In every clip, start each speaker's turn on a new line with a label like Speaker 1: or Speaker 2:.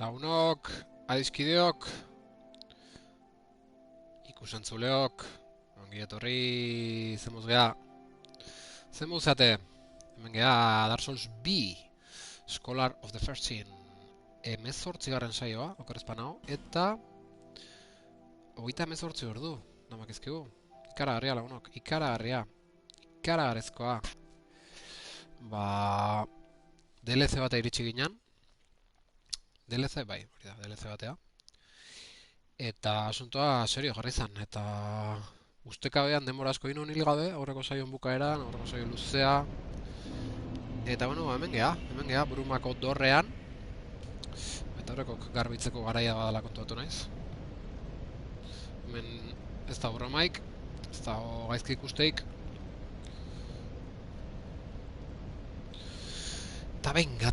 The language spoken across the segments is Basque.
Speaker 1: Lagunok, adiskideok, ikusentzuleok, ongi etorri zemuz geha. Zemuz zate, hemen geha Dark Souls B, Scholar of the First Sin, 18. saioa, okerrezpanao, eta 38 ordu, namak ezkigu. Ikaragarria lagunok, ikaragarria, ikaragarrezkoa. Ba, DLC bata iritsi ginen, DLC bai, hori da, DLC batea. Eta asuntoa serio jarri zan, eta ustekabean denbora asko inun hil gabe, aurreko saion bukaeran, aurreko saio luzea. Eta bueno, hemen geha, Brumako dorrean. Eta aurreko garbitzeko garaia badala kontuatu naiz. Hemen ez da bromaik, ez da gaizki ikusteik. Ta venga.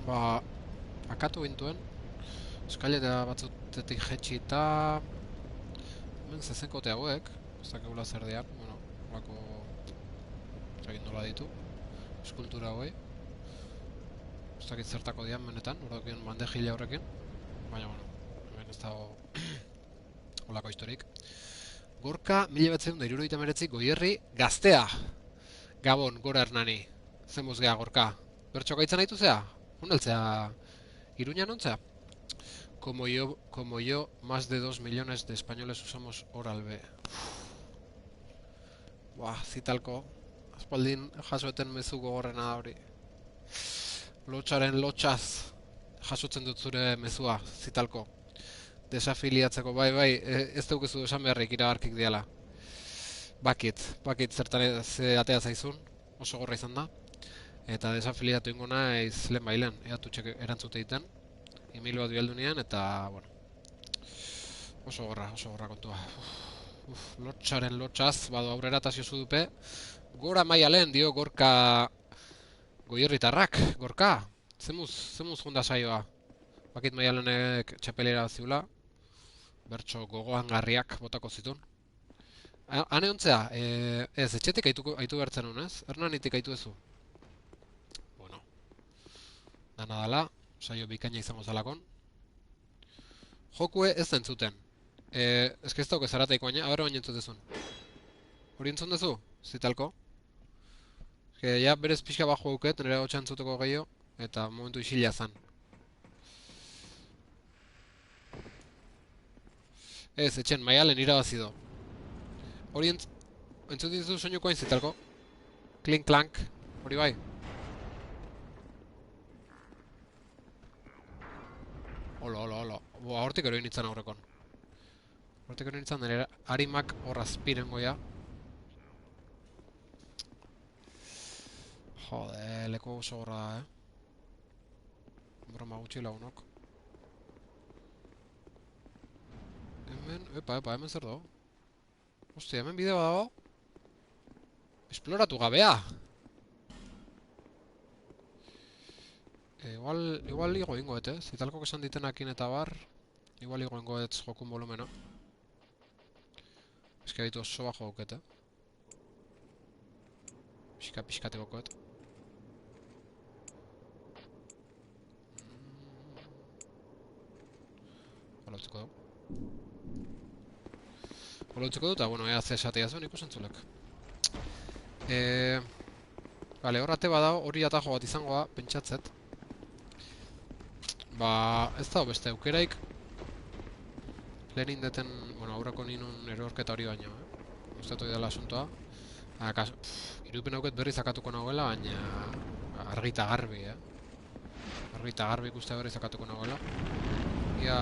Speaker 1: Ba, akatu gintuen. Eskaileta batzutetik jetxi eta hemen zezenkote hauek, ez dakegula zer dian, bueno, horako egin nola ditu, eskultura hauei. Ez dakit zertako dian benetan, hordokien bandejile horrekin, baina, bueno, hemen ez dago holako historik. Gorka, 1979 Goierri gaztea. Gabon, gora Hernani. Zemuz geha, Gorka. Bertxo gaitzan haitu zea? Uneltzea, Iruña nontzea? Como yo, más de 2 millones de españoles usamos Oral B. Buah, zitalko. Aspaldin jasoeten mezu gogorrena da hori. Lotxaren lotxaz jasotzen dut zure mezua, zitalko. Desafiliatzeko, bai, ez daukezu esan beharrik iragarkik diala. Bakit zertan ze atea zaizun, oso gorra izan da. Eta desafiliatu ingo naiz lehen bailen, eatutxek erantzute egiten. Email bat bialdu nian, eta, bueno, oso gorra kontua. Lotxaren lotxaz, bado aurrera eta ziozu dupe. Gora maialen dio Gorka Goierritarrak, Gorka. Zemuz jonda saioa. Bakit maialenek txapelera ziula. Bertso gogoan garriak botako zitun. Hane ontzea, ez, etxetik aitu bertzen honez, Hernanitik aitu ezu. Bueno, dana dala. Saio bikaina izango zalakon. Jokue ez da entzuten. Ez que ez dauk ezarateiko baina, abero baina entzutezun. Hori entzun dezu? Zitalko? Ja, berez pixka bajo auket, nire hau entzuteko gehiago, eta momentu isila zan. Ez, etxen, maialen irabazido. Hori entzut dizu soinukoain zitalko? Klink klank, hori bai. Hola. Boa, hortik eroin nintzen aurrekon. Hortik eroin nintzen nire harimak horrazpiren goia. Jode, leko oso gorra da, Broma gutxi lagunok. Hemen, hemen zer dago? Hostia, hemen bideo dago? Esploratu gabea! Igual igo ingoet, zitalko esan ditenakin eta bar, igual igo ingoet jokun volumena. Eske ditu oso bajo auket, Pixkate gokoet. Hola utziko dugu. Hola utziko dut, eta bueno, ea ze esatea zuen ikusentzulek. Vale, horrate badago, hori atajo bat izango da, pentsatzet. Ba, ez da beste aukeraik. Lehen indeten, bueno, aurrako ninun erorketa hori baino, Gustatu idala asuntoa. Irupen auket berri zakatuko nagoela, baina argita garbi, Argita garbi ikustea berri zakatuko nagoela. Ia...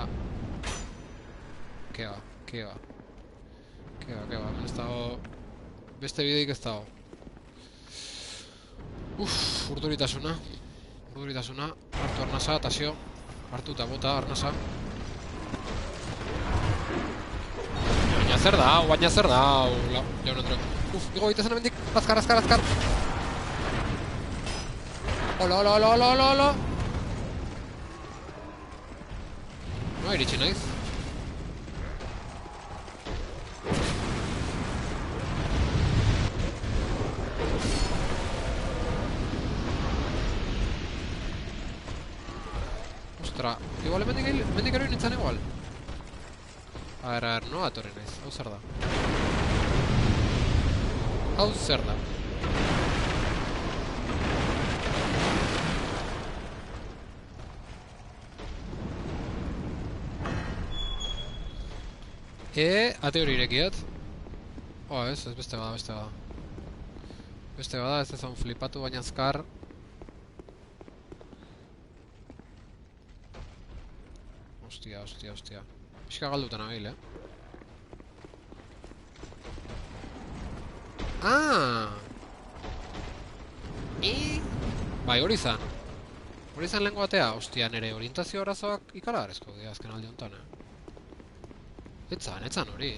Speaker 1: Keba. Ben ez dago... Beste bideik ez dago. Urduritasuna. Hartu arnasa, tasio. Hartu eta bota arnasa. Baina zer da, Jaun Andreu. Igo egitezen hemendik, azkar. Hola. No, iritsi naiz. Ostra, igual mendik eroin nintzen igual. A ver, no atorri naiz, hau zer da? Hau zer da? Ate hori irekiet. Oh, ez beste bada, beste bada. Beste bada, ez ezan flipatu baina azkar. Ostia. Pixka galdutan abil, Ah! Bai, hori izan. Hori izan lehenko batea. Ostia, nere orientazio arazoak ikalagarezko dira azken aldi honetan, Etzan hori.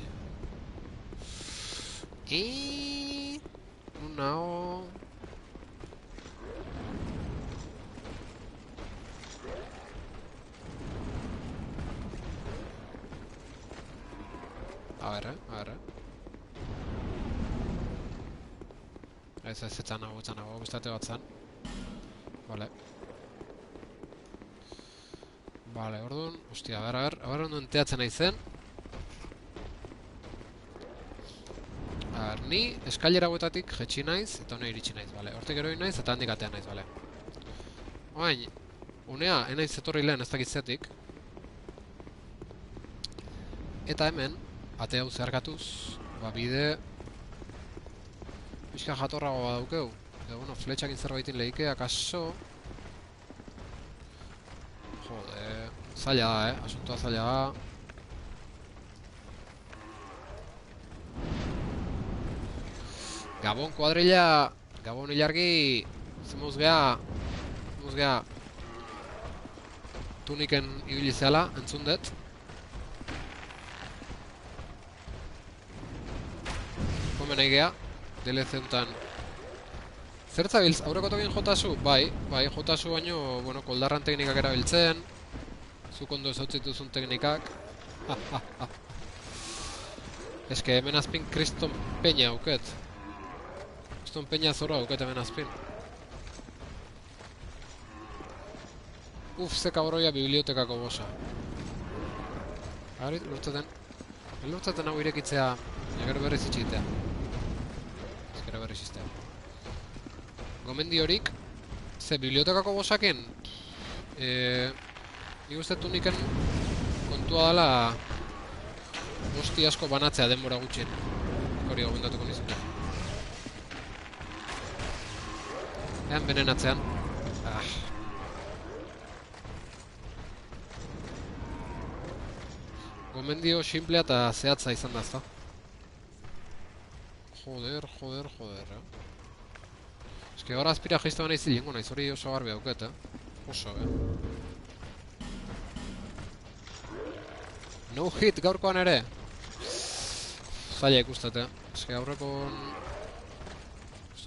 Speaker 1: Nun nao... A ver. Ez etzan nago, bestate bat zan. Vale, orduan, ostia, a ber, onduen teatzen nahi zen. Ni eskailera hauetatik jetxi naiz, eta hone iritsi naiz, bale. Hortik eroin naiz, eta handik atean naiz, bale. Oain, unea, enaiz etorri lehen ez dakitzetik. Eta hemen, ate hau zeharkatuz, bide... Pixka jatorrago badaukeu. Eta, bueno, fletxakin zerbaitin lehike, akaso... Jode... Zaila da, asuntoa zaila da. Gabon kuadrilla, Gabon ilargi, zemuz geha tuniken ibilizeala, entzun dut. Komen nahi geha, DLC untan. Zertzabiltz, aurreko tokin jotasu? Bai, jotasu baino, bueno, koldarran teknikak erabiltzen. Zuk ondo ezautituzun teknikak. Eske hemen azpin kriston peña auket. Kriston peña zora auket hemen azpin. Ze kabroia bibliotekako bosa. Harit, lurtzeten hau irekitzea, gero berriz itxitea. Gero berriz iztea. Gomendi horik, ze bibliotekako bosaken, nik uste tuniken kontua dela bosti asko banatzea denbora gutxien. Hori gomendatuko nizuke. Ean benenatzean. Gomendio simplea eta zehatza izan da, ezta? Joder, eske gara azpira jaizte bana izilingo naiz, hori oso garbi dauket, Oso, No hit gaurkoan ere. Zaila ikustet, Eske aurrekon...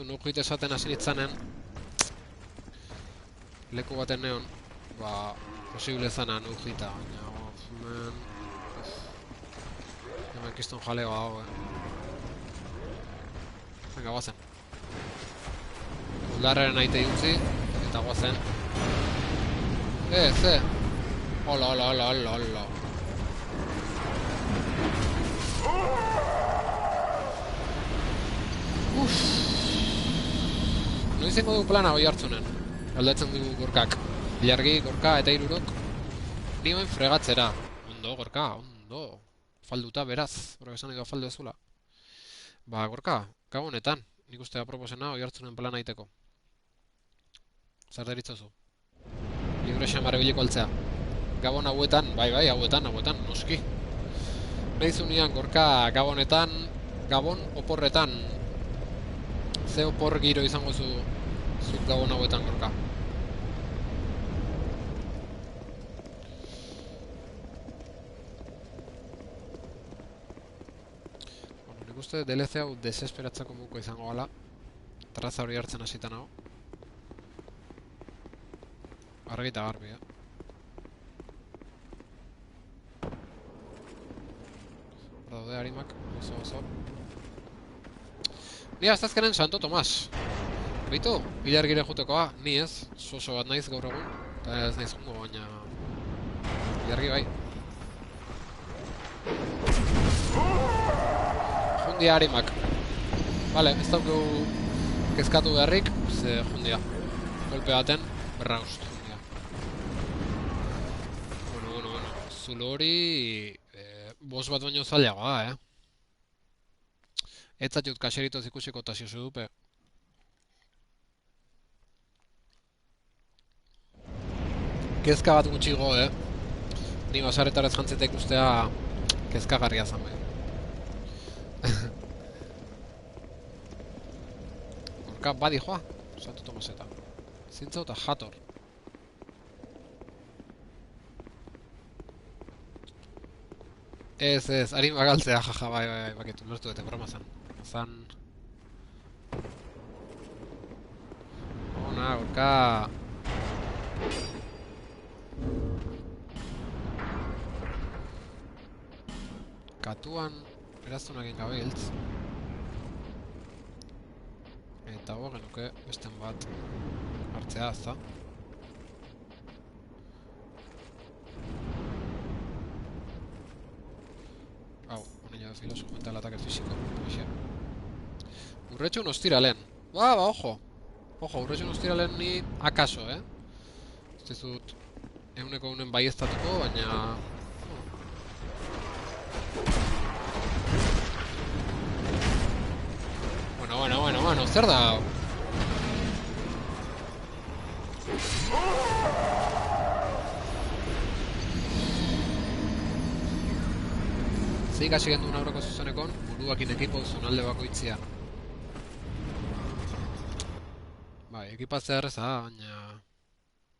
Speaker 1: no hit esaten hasi nitzanen. Leku baten neon, posible zana no hita, baina... Hemen kiston jaleo dago, Venga, guazen. Uldarraren aite utzi, eta guazen. Ze! Hola. Noizengo du plana hoi hartzunen. Aldatzen dugu gorkak. Ilargi, gorka eta hirurok. Nioen fregatzera. Ondo, gorka, ondo. Falduta, beraz. Horrek esan edo faldu ezula. Gorka, gabonetan. Nik uste aproposena hoi hartzunen plana aiteko. Zer deritzozu? Libre xamar ebiliko altzea. Gabon hauetan, bai, hauetan, noski. Nahizu nian, gorka, gabonetan, gabon oporretan. Ze opor giro izango zuk gabon hauetan, gorka. Bueno, nik uste DLC hau desesperatzako muko izango gala. Traza hori hartzen hasita nago. Argi eta garbi, Daude harimak, oso. Ni aztazkenen Santo Tomas. Bitu, ilargire jutekoa, ni ez. Soso bat naiz gaur egun. Eta ez naiz jungo, baina... Jarri bai. Jundia harimak. Vale, ez daukagu kezkatu beharrik, ze jundia. Golpe baten, berraust jundia. Bueno. Zulo hori... Bos bat baino zailagoa, Ez zatut kaseritoz ikusiko tasiozu dupe. Kezka bat gutxigo, Ni basaretarez jantzetek ustea kezkagarria zan bai. Horka badi joa, Santo Tomaseta. Zintza eta jator. Ez, harin bagaltzea, jaja, bai, baketu, lortu dute, broma zan. Ona, horka... Katuan eraztunak egin gabiltz. Eta hau genuke besten bat hartzea, ezta? Hau, honen jabe filoso, mental ataque físico. Urretxun ostiralen. Ba, ojo. Ojo, urretxun ostiralen ni akaso, Ez dizut eguneko unen baieztatuko, baina... Bueno, zer da? Zeik hasi genduen aurreko zuzenekon, buruakin ekipo zonalde bakoitzia. Bai, ekipatzea erreza, baina...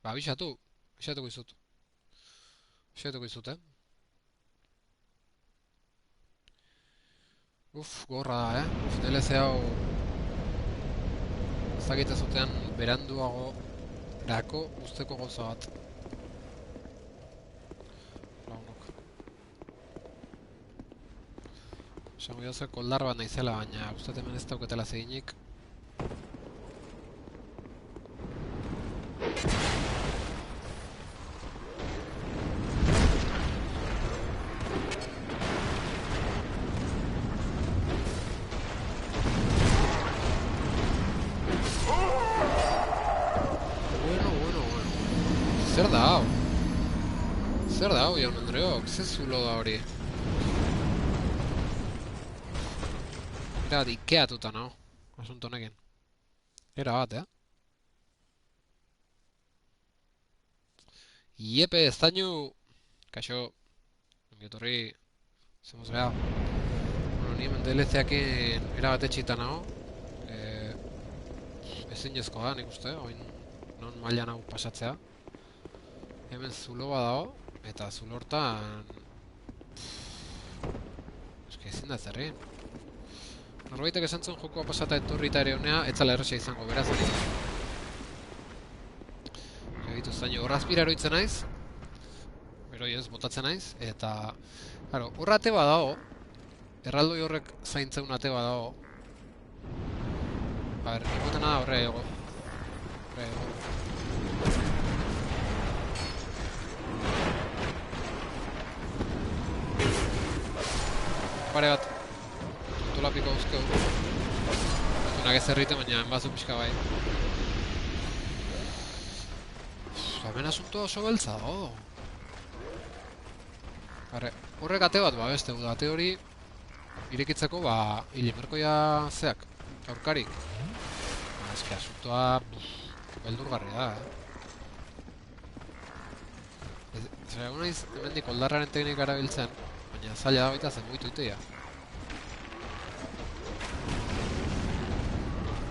Speaker 1: Ba, bisatuko izut. Gorra da, DLC hau... Ezagite zutean beranduago erako usteko gauza bat. Launok. Esango jozu koldar bat naizela, baina ustet hemen ez dauketela zeginik. Zer da hau, jaun Andreok? Ze zulo da hori? Era bat ikeatuta nago, asunto honekin. Era bat, Iepe, estainu... Kaixo... Ongetorri... Zemos beha. Bueno, ni hemen DLC-akin era bat etxita nago. Ezin jezko da, nik uste, oin non mailan hau pasatzea. Hemen zulo bat dago, eta zulo hortan... Eske ezin da zerrin. Norbaitek esan zuen jokoa pasata etorri eta ere honea, etzala erresa izango, beraz hori. Egitu zaino, horra azpira eroitzen naiz. Beroi ez, botatzen naiz, eta... Claro, horra ate bat dago. Erraldoi horrek zaintzeun ate bat dago. A ber, ikotena da horre ego. Pare bat, tolapiko uzkeu. Zunak ez errite, baina enbazu pixka bai. Hemen asunto oso beltza dago. Horrek ate bat, beste, ate hori irekitzeko, hilimerkoia zeak, aurkarik. Eske asuntoa beldurgarria da, Zer, egun naiz, hemendik oldarraren teknika erabiltzen, baina zaila da baita zen muitu itea.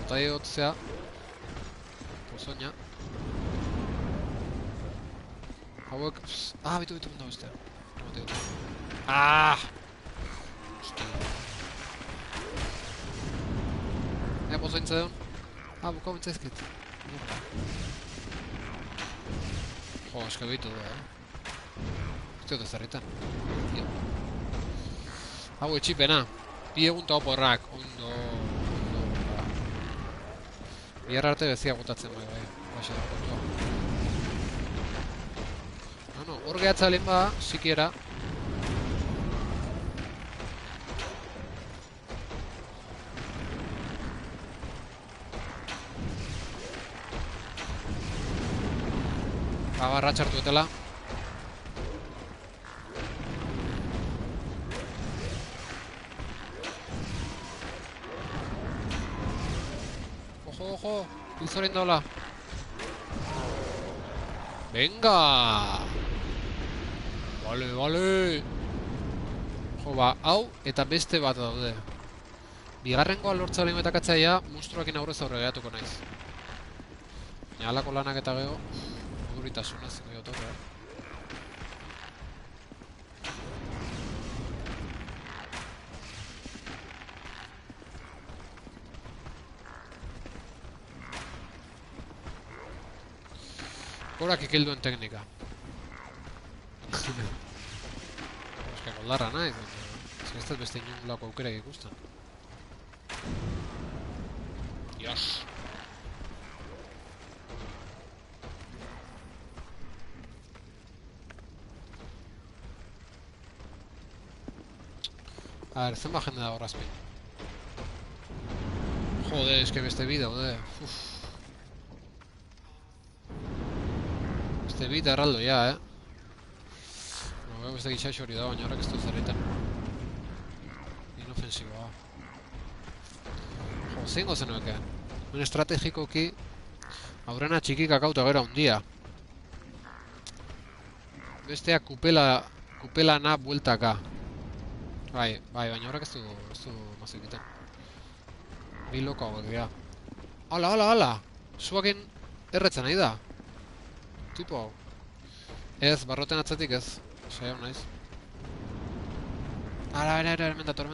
Speaker 1: Bota egotzea, pozoina. Hauek... bitu da bestea. Hosti. Pozointza deun. Buka bintzaizkit. Jo, eske behitu du, Uste dut ezarritan. Hau etxipena. Bi egun eta oporrak. Ondo. Biarra arte bezia gotatzen bai. Baixa da kontua. No. Hor gehatza lehen ba, sikiera. Agarra txartu etela. Ojo, ojo, bilzorin daula. Venga! Vale, vale! Jo, ba, hau eta beste bat daude. Bigarrengoa lortza lehen betakatzaia, monstruakin aurrez aurre gehatuko naiz. Baina halako lanak eta geho, moduritasuna zingo jotok, Horak ikilduen teknika. Eske goldarra naiz, baina ez dut beste inolako aukerak ikusten. Dios! A ver, zenba jende da horrazpin. Jode, eske beste bi daude. Beste bi da erraldo ya, beste gixaxo hori da, baina horrek ez du zerretan. Inofensiboa. Jo, zein gozen nueke. Ben estrategikoki aurrena txiki kakauta gero handia. Bestea kupelana bueltaka. Bai, baina horrek ez du mazik egiten. Bi loko hauek dira. Hala! Zuakin erretzen nahi da. Tipo hau. Ez, barroten atzetik ez. Saiau naiz. Ara, hemen dator.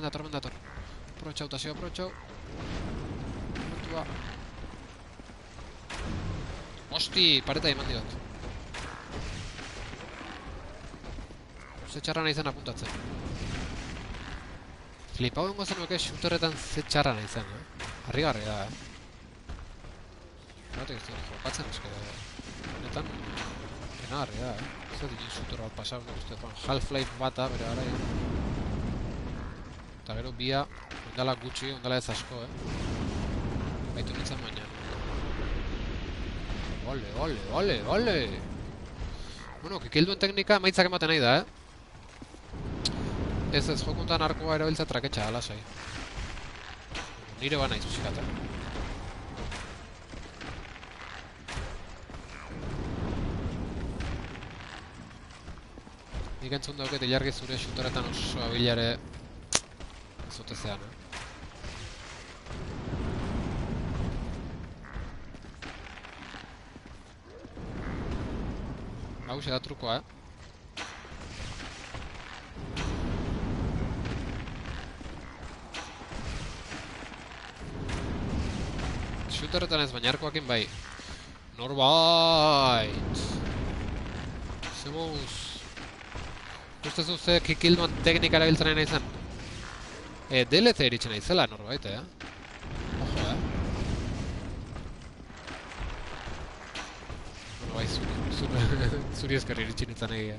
Speaker 1: Aprotxau, tasio, aprotxau. Puntua. Hosti, pareta eman diot. Ze txarra nahi zen apuntatzen. Flipau dengo zenueke shooterretan ze txarra nahi zen, Harrigarri da, Batek ez dut jokatzen eske. Honetan, penagarri da, Ez dut dinen shooter bat pasau, Half-Life bata, bere garaian. Eta gero bia, ondala gutxi, ondala ez asko, Baitu nintzen baina. Ole! Bueno, kikilduen teknika emaitzak ematen nahi da, Ez, jokuntan arkoa erabiltza traketxa, alasai. Nire ba nahi zuzikata. Nik entzun dauket ilargi zure shooteretan oso abilare zotezean, Hau da trukoa, Shooterretan ez, baina arkoakin bai. Norbait! Zemuz! Ustezu ze kikilduan teknika erabiltzen nahi izan? DLC eritzen nahi zela norbait, Ojo, Bueno, bai, zuri eskerri eritxin izan egia.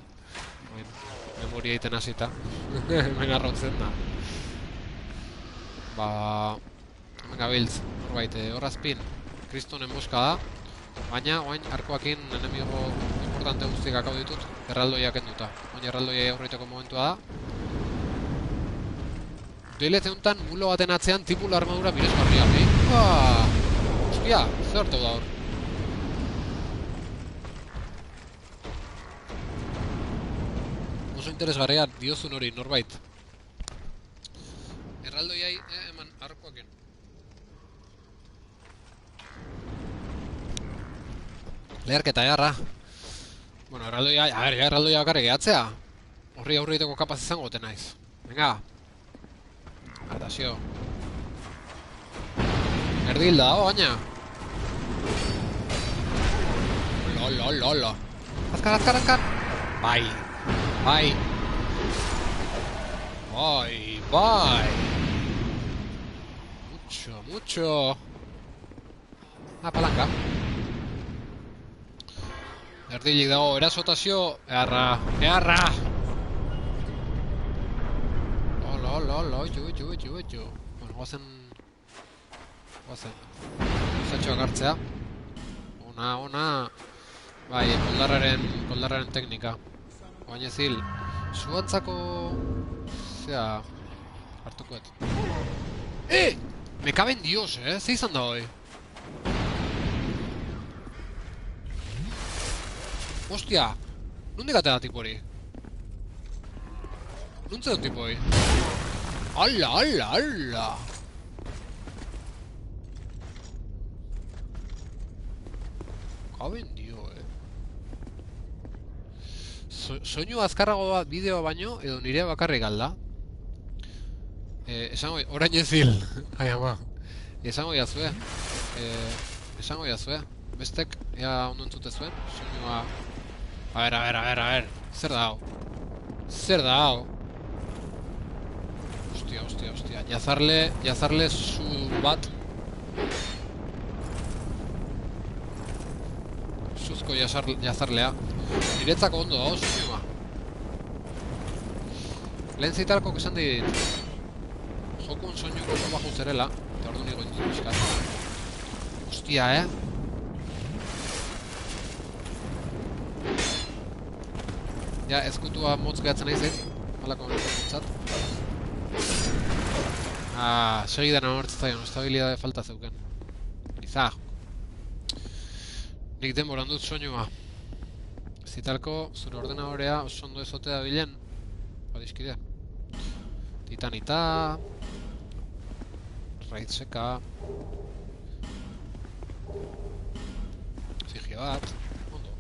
Speaker 1: Memoria egiten hasita. Hemen arrotzen da. Hemen gabiltz, norbait, horrazpin, kristonen boska da. Baina, oain, arkoakin enemigo importante guztiak akau ditut, erraldoiak enduta. Oain, erraldoiai aurreiteko momentua da. DLC honetan, mulo baten atzean, tipula armadura miresgarria. Hostia, zer hartu da hor? Oso interesgarria diozun hori, norbait. Erraldoiai, eman, arkoakin. Leherketa egarra. Bueno, erraldoia, erraldoia bakarrik gehatzea. Horri aurreiteko kapaz izango gote naiz. Venga. Artasio. Erdilda dago, baina. Lola. Azkar. Bai. Mucho. Palanca. Erdilik dago, erasotazio, beharra! Lo, jo. Bueno, guazen, gozatxoak hartzea. Ona, bai, koldarraren teknika. Baina zil, zuantzako... Zea... Hartukoet. Me cabe en Dios, ze izan da hoi? Ostia, nondik atea da tipo hori? Nuntze dut tipo hori? Ala! Cabe en Dios, Soinu azkarrago bat bideoa baino, edo nire bakarrik alda. Esango, orain ezil. Ai ama. Esango jazue. Bestek, ea ondo entzute zuen. Soinua... A ver. Zer da hau? Hostia. Jazarle zu bat. Zuzko jazarlea. Niretzako ondo dago soinua. Lehen zitalko esan dit. Jokun soinuko oso baju zerela. Eta ordu nigo entzun eskat. Hostia, Ja, ezkutua motz gehatzen nahi zait. Malako mentzat. Segidan amortzatzen, estabilidade falta zeuken. Izah. Nik denboran dut soinua. Zitalko, zure ordenadorea oso ondo ezote da bilen. Badizkide. Titanita. Raid seka. Sigio bat. Ondo.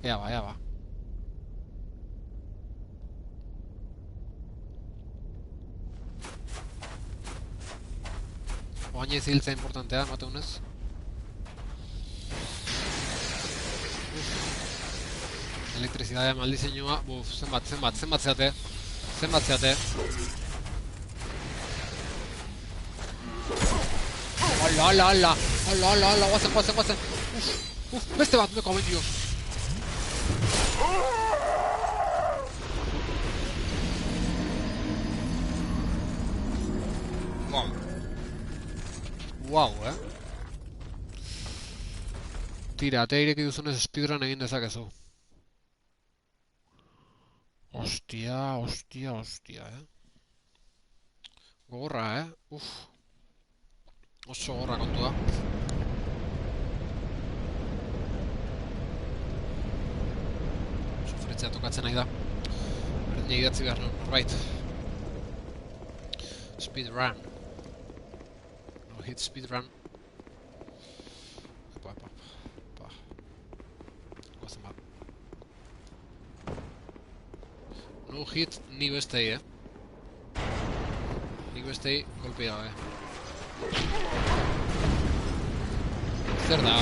Speaker 1: Ea ba. Oain ez hiltza importantea, mateunez. Elektrizidadea maldizeinua. Zenbat zeate. Ala, guazen. Beste bat, me cago en Dios. Wow, Tira, atea ireki duzunez speedrun egin dezakezu. Hostia, Gogorra, Oso gogorra kontua. Sufritzea tokatzen nahi da. Berdin egidatzi behar nuen, norbait. Speedrun. No hit speedrun. Epa. Goazen bat. No hit ni bestei, Nik bestei golpei gabe. Zer dau.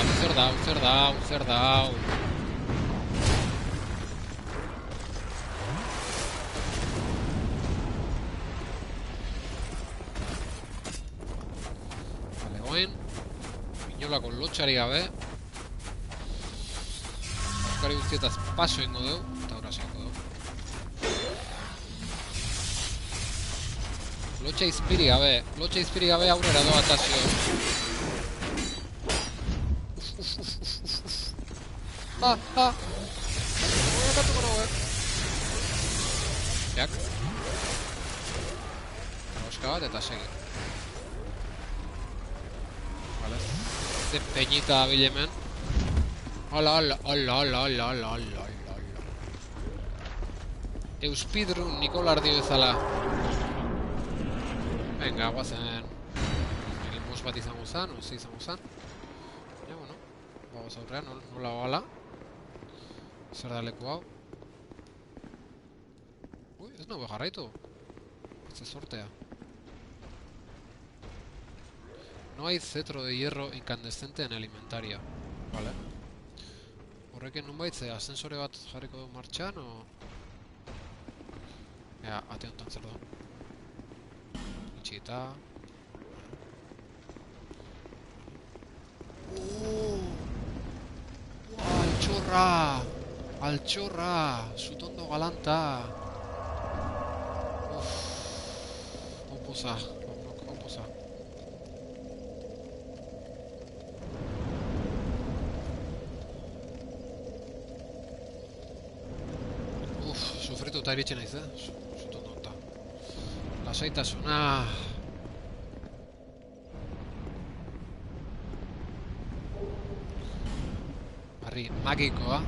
Speaker 1: Vale, goen. Inolako lotxari gabe. Askari guztietaz paso ingo dugu. Eta horra sako dugu. Lotxa izpiri gabe aurrera doa tasio. Katuko nago, Jak. Roska bat eta segi. Vale. Ze peñita abil hemen. Ala. Euspidrun Nikolar dio ezala. Venga, guazen. Egin boss bat izango zan, ozi izango zan. Ja, bueno. Bagoz aurrean, nola bala. Zer da leku hau. Ui, ez nago jarraitu. Ez sortea. No hay cetro de hierro incandescente en el inventario. Vale. Horrekin nunbait ze ascensore bat jarriko du martxan, o... Ea, ate honetan zer da. Itxita... Altxorra! Altxorra! Sutondo galanta! Uf, oposa, launok, oposa. Uf, sufrituta iritsi naiz, Sutondo eta. Lasaitasuna! Harri magikoa.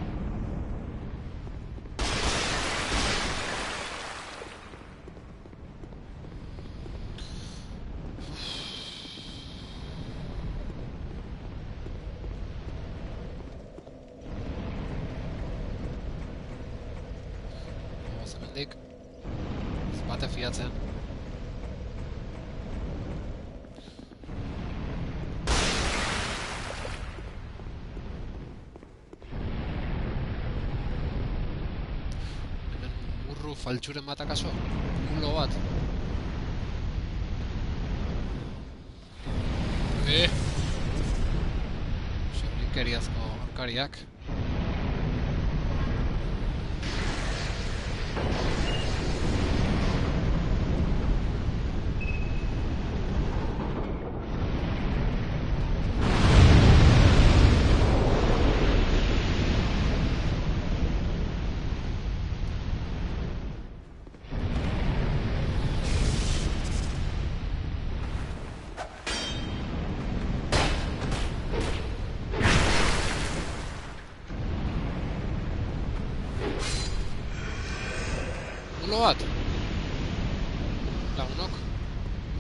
Speaker 1: Hemendik ez bate fiatzen. Hemen murru faltsuren bat akaso? Mulo bat. Sorrikeriazko aurkariak. Mulo bat? Lagunok?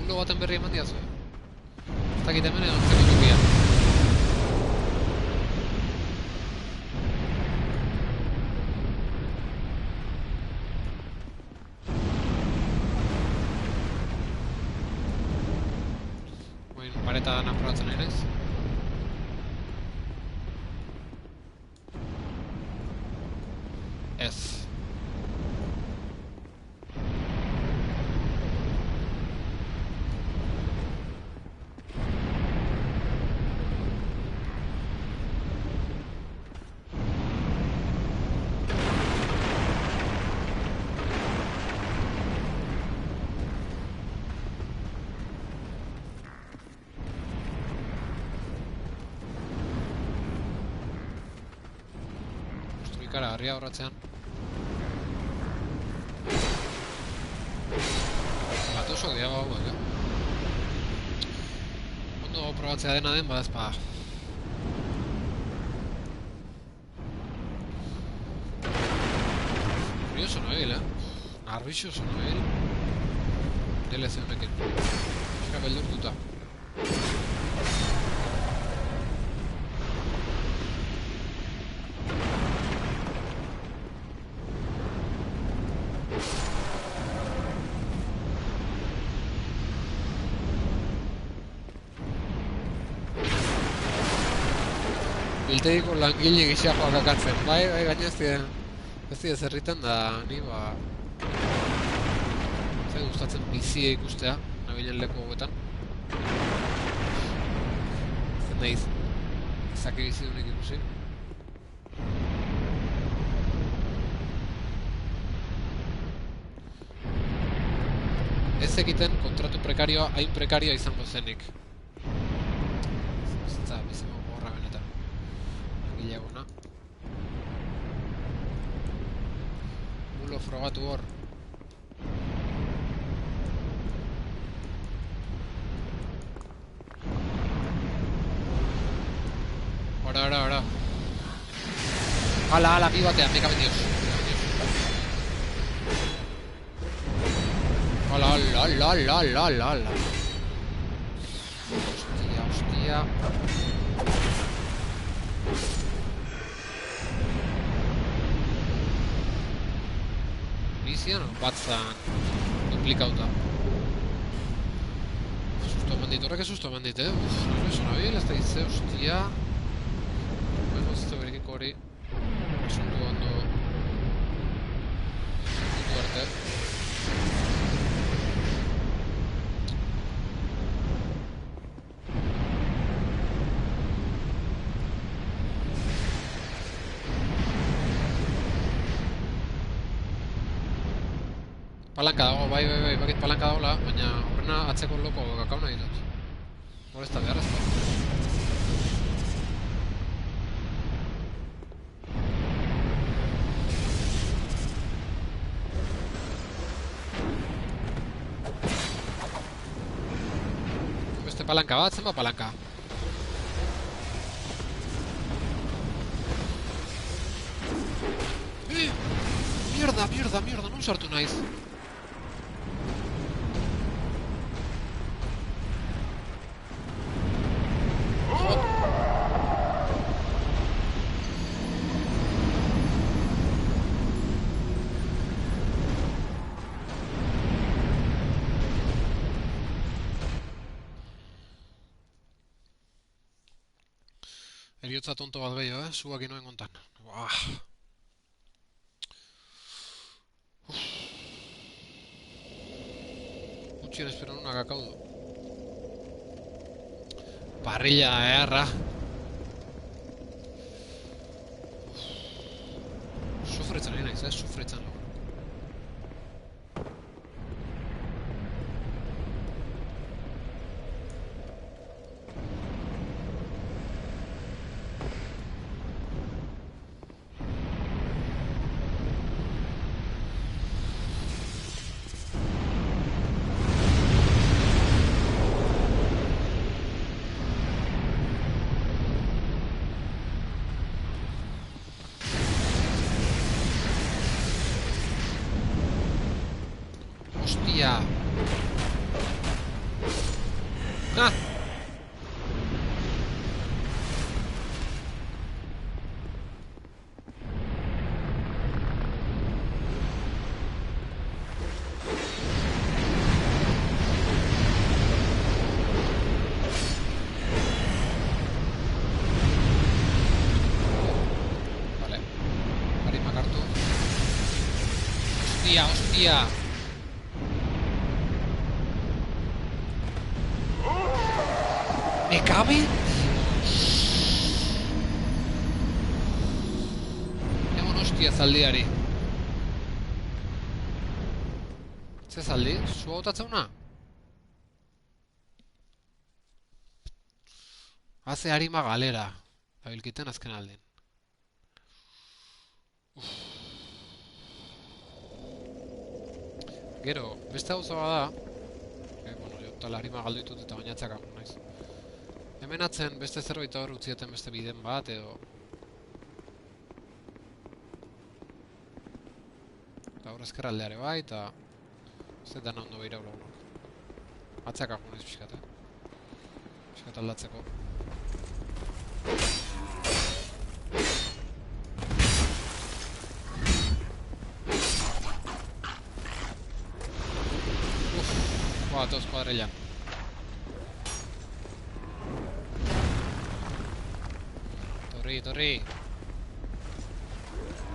Speaker 1: Mulo baten berri eman diazu? Ez dakit hemen egon zeko tokia. Oin, pareta naprobatzen nahi naiz. Ez. Ikara, harria horratzean. Batosok diago hauek, Ondo probatzea dena den, badazpa. Furioso noebil, Narbixoso noebil. DLC honekin. Eska beldurtuta. Biltegiko langile gisa joak akatzen, bai, gaina ez dira zerritan da, ni zait gustatzen bizia ikustea, nabilen leku hauetan. Zer nahiz, izaki bizidunik ikusi. Ez egiten kontratu prekarioa hain prekarioa izango zenik. Zintza, bizimo gorra benetan. Gileaguna. Mulo frogatu hor. Ora. Ala, bi batean, meka bendios. Ala. Hostia. Bizian, batzan duplikauta. Susto eman horrek susto eman dit, Nervioso nabil, ez da hitze, hostia. Bueno, ez da berekiko hori. Sundu ondo. Sundu arte. Palanka dago, bai, bakit palanka dagoela, baina horrena atzeko loko kakao nahi dut. Hor ez da beharrezko. Beste palanka bat, zenba palanka? Mierda, non sartu naiz? Eriotza tonto bat gehiago, Zuak inoen kontan. Buah. Gutxien espero nuna kakaudu. Parrilla, erra. Sufritzen nahi naiz, sufritzen. Hostia. Ah. Vale. Arima kartu. Hostia. ¿Me cabe? Egon hostia zaldiari. Ze zaldi? Zua botatzeuna? Haze harima galera. Abilkiten azken aldin. Gero, beste gauza bada. Bueno, jo tal harima galdu ditut eta bainatzak agun naiz. Hemen atzen beste zerbait hor utzieten beste biden bat edo... Eta hor ezkerraldeare bai eta... Ez dut dana ondo behira lagunok. Atzak agun naiz pixkat, Pixkat aldatzeko. Toz kuadrellan. Torri.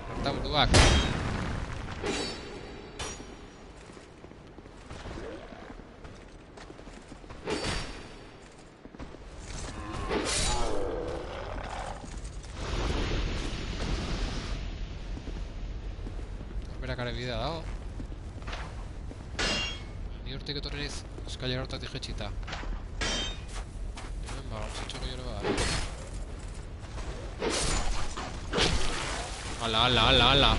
Speaker 1: Horta buruak. Berakare bidea dago. Ni hortik etorri naiz eskailera hortatik jetxita. Hemen ba, gauzitxoko jore bada. Ala.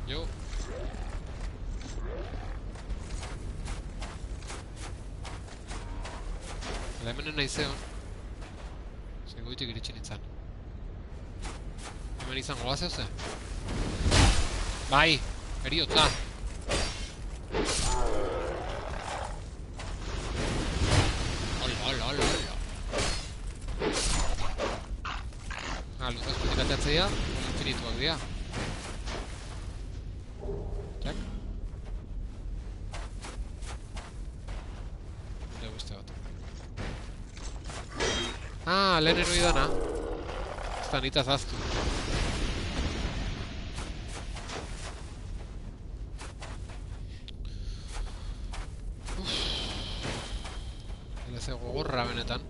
Speaker 1: Jo. Ala hemenen nahi zeon. Zegoitik iritsi nintzen. Hemen izango gazeo ze? Bai, eriotza. Hola. Luzaz putik ateatzea, infinituak dira. Txak. Nire beste bat. Lehen eroi dana. Ez da nitaz aztu. DLC gogorra benetan.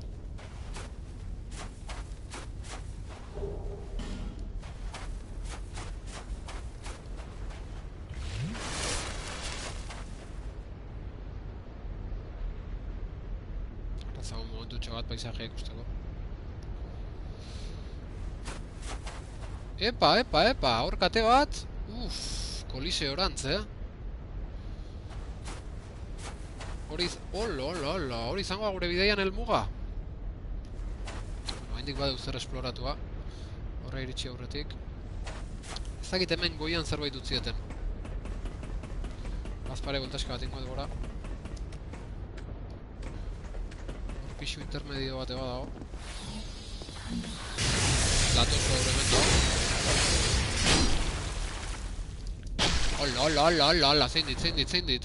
Speaker 1: Zagun momentutxo bat paisajea ikusteko. Epa, hor kate bat. Kolise orantz, Hori, hori izango gure bideian helmuga. Haindik badeu zer esploratua. Horre iritsi aurretik. Ez dakit hemen goian zerbait utzieten. Bazpare voltaska bat ingo gora. Hor pixu intermedio bat eba dago. Latoso aurremento. Hola, zein dit.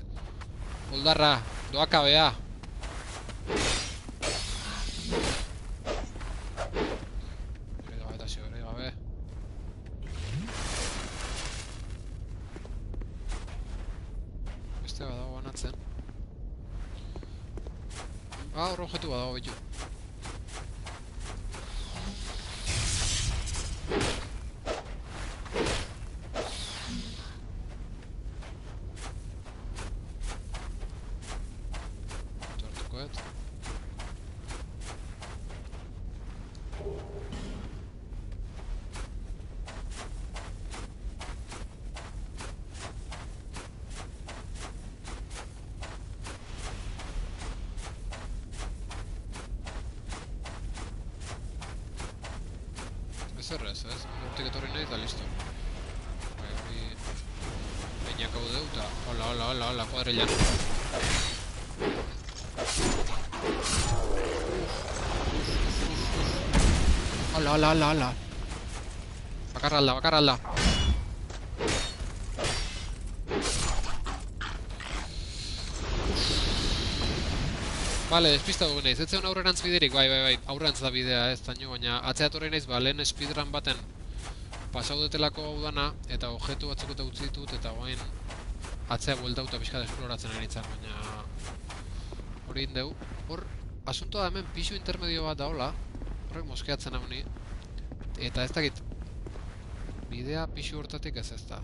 Speaker 1: Oldarra, doakabea. Ere gabe. Beste bat dago banatzen. Hor objetu bat dago bitu. Ez, hortik etorri nahi eta listo. Hori... Beinak hau deu eta... Hola, kuadrilan. Hola. Bakarralda. Bale, despista dugu nahiz, ez zeun aurrerantz biderik, bai, aurrerantz da bidea ez daño, baina atzea torri nahiz, lehen speedrun baten pasaudetelako hau dana, eta objektu batzuk eta utzi ditut, eta guain atzea bueltauta pixka esploratzen aritzak, baina hori indeu. Hor, asuntoa da hemen pixu intermedio bat daola, horrek moskeatzen hau ni, eta ez dakit, bidea pixu hortatik ez da.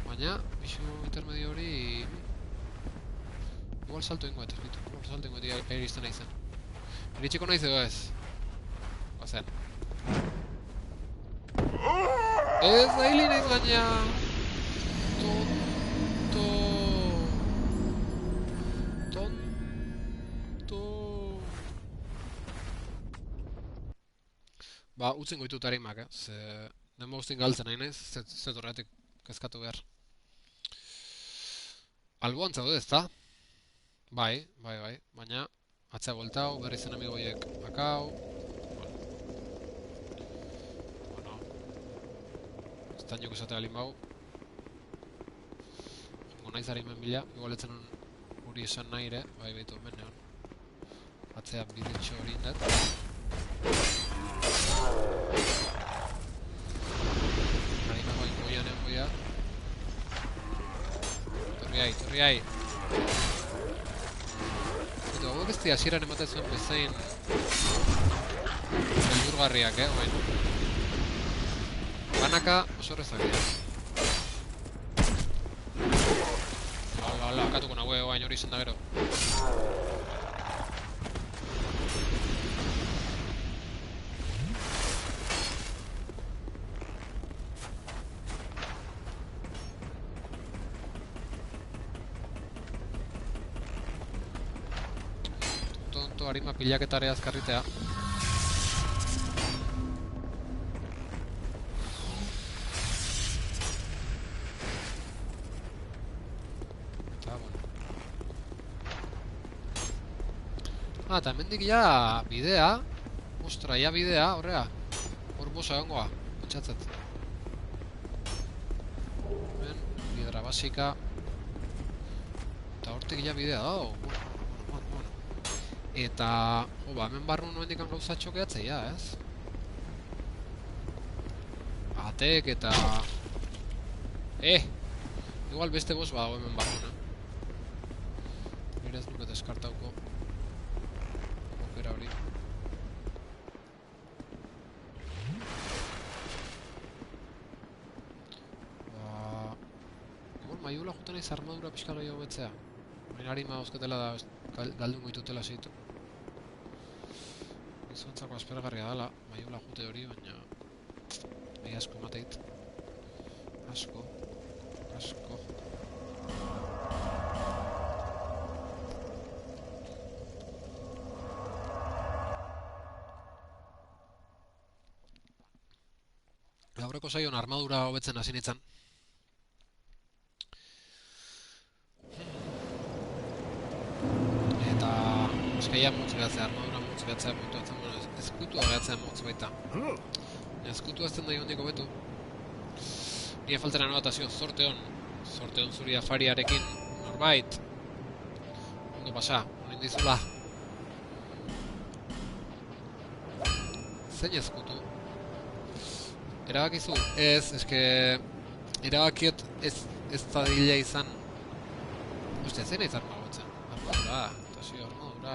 Speaker 1: Baina, pixu intermedio hori... Igual salto ingoet, airizten nahi zen. Iritsiko nahi zego ez. Bazen. Ez da hili nahiz gaina! Tonto... Ba, utzen goitut harimak, ze... Nemo guztin galtzen nahi nahiz, ze torreatik kezkatu behar. Alboan zaude ez da? Bai, baina atzea bueltau, berri zen amigoiek akau. Bueno, ez da niok esatea limbau. Jongo nahi zari hemen bila, igualetzen hori esan nahi ere, bai behitu hemen neon. Atzea bidetxo hori indet. Harima bai goian egon goia. Torri hai. Hauek ez di hasieran ematen zuen bezain beldurgarriak, oain. Banaka oso horrezak dira. Akatuko nagoe oain hori izan da gero. Harima pilaketarea azkarritea. Eta, bueno. Eta hemendik ja bidea. Ostra, ja bidea, horrea. Hor bosa egongoa, pentsatzet. Hemen, bidera basika. Eta hortik ja bidea dago. Eta, hemen barru nuen dikan gauzatxo gehatzea, ez? Atek eta... Igual beste boss badago hemen barru, Nire ez nuket eskartauko. Okera hori. Igual maiula juten aiz armadura pixka gehiago betzea. Baina harima hausketela da, galdun goitutela zeitu. Zuentzako aspergarria dela, maiola jute hori, baina... Egi asko mateit. Asko. Aurreko saion armadura hobetzen hasi nintzen. Eta... Eskaia motz behatzea, armadura motz behatzea puntuatzen, bueno, ezkutua behatzea motz baita. Ezkutua ezten da hondiko betu. Nire faltera notazio, zorte hon zuri afariarekin, norbait. Ondo pasa, honin dizula. Zein ezkutu? Erabakizu? Ez, eske... Erabakiot ez dadila izan... Ostia, zein aiz armagotzen? Armadura, armadura.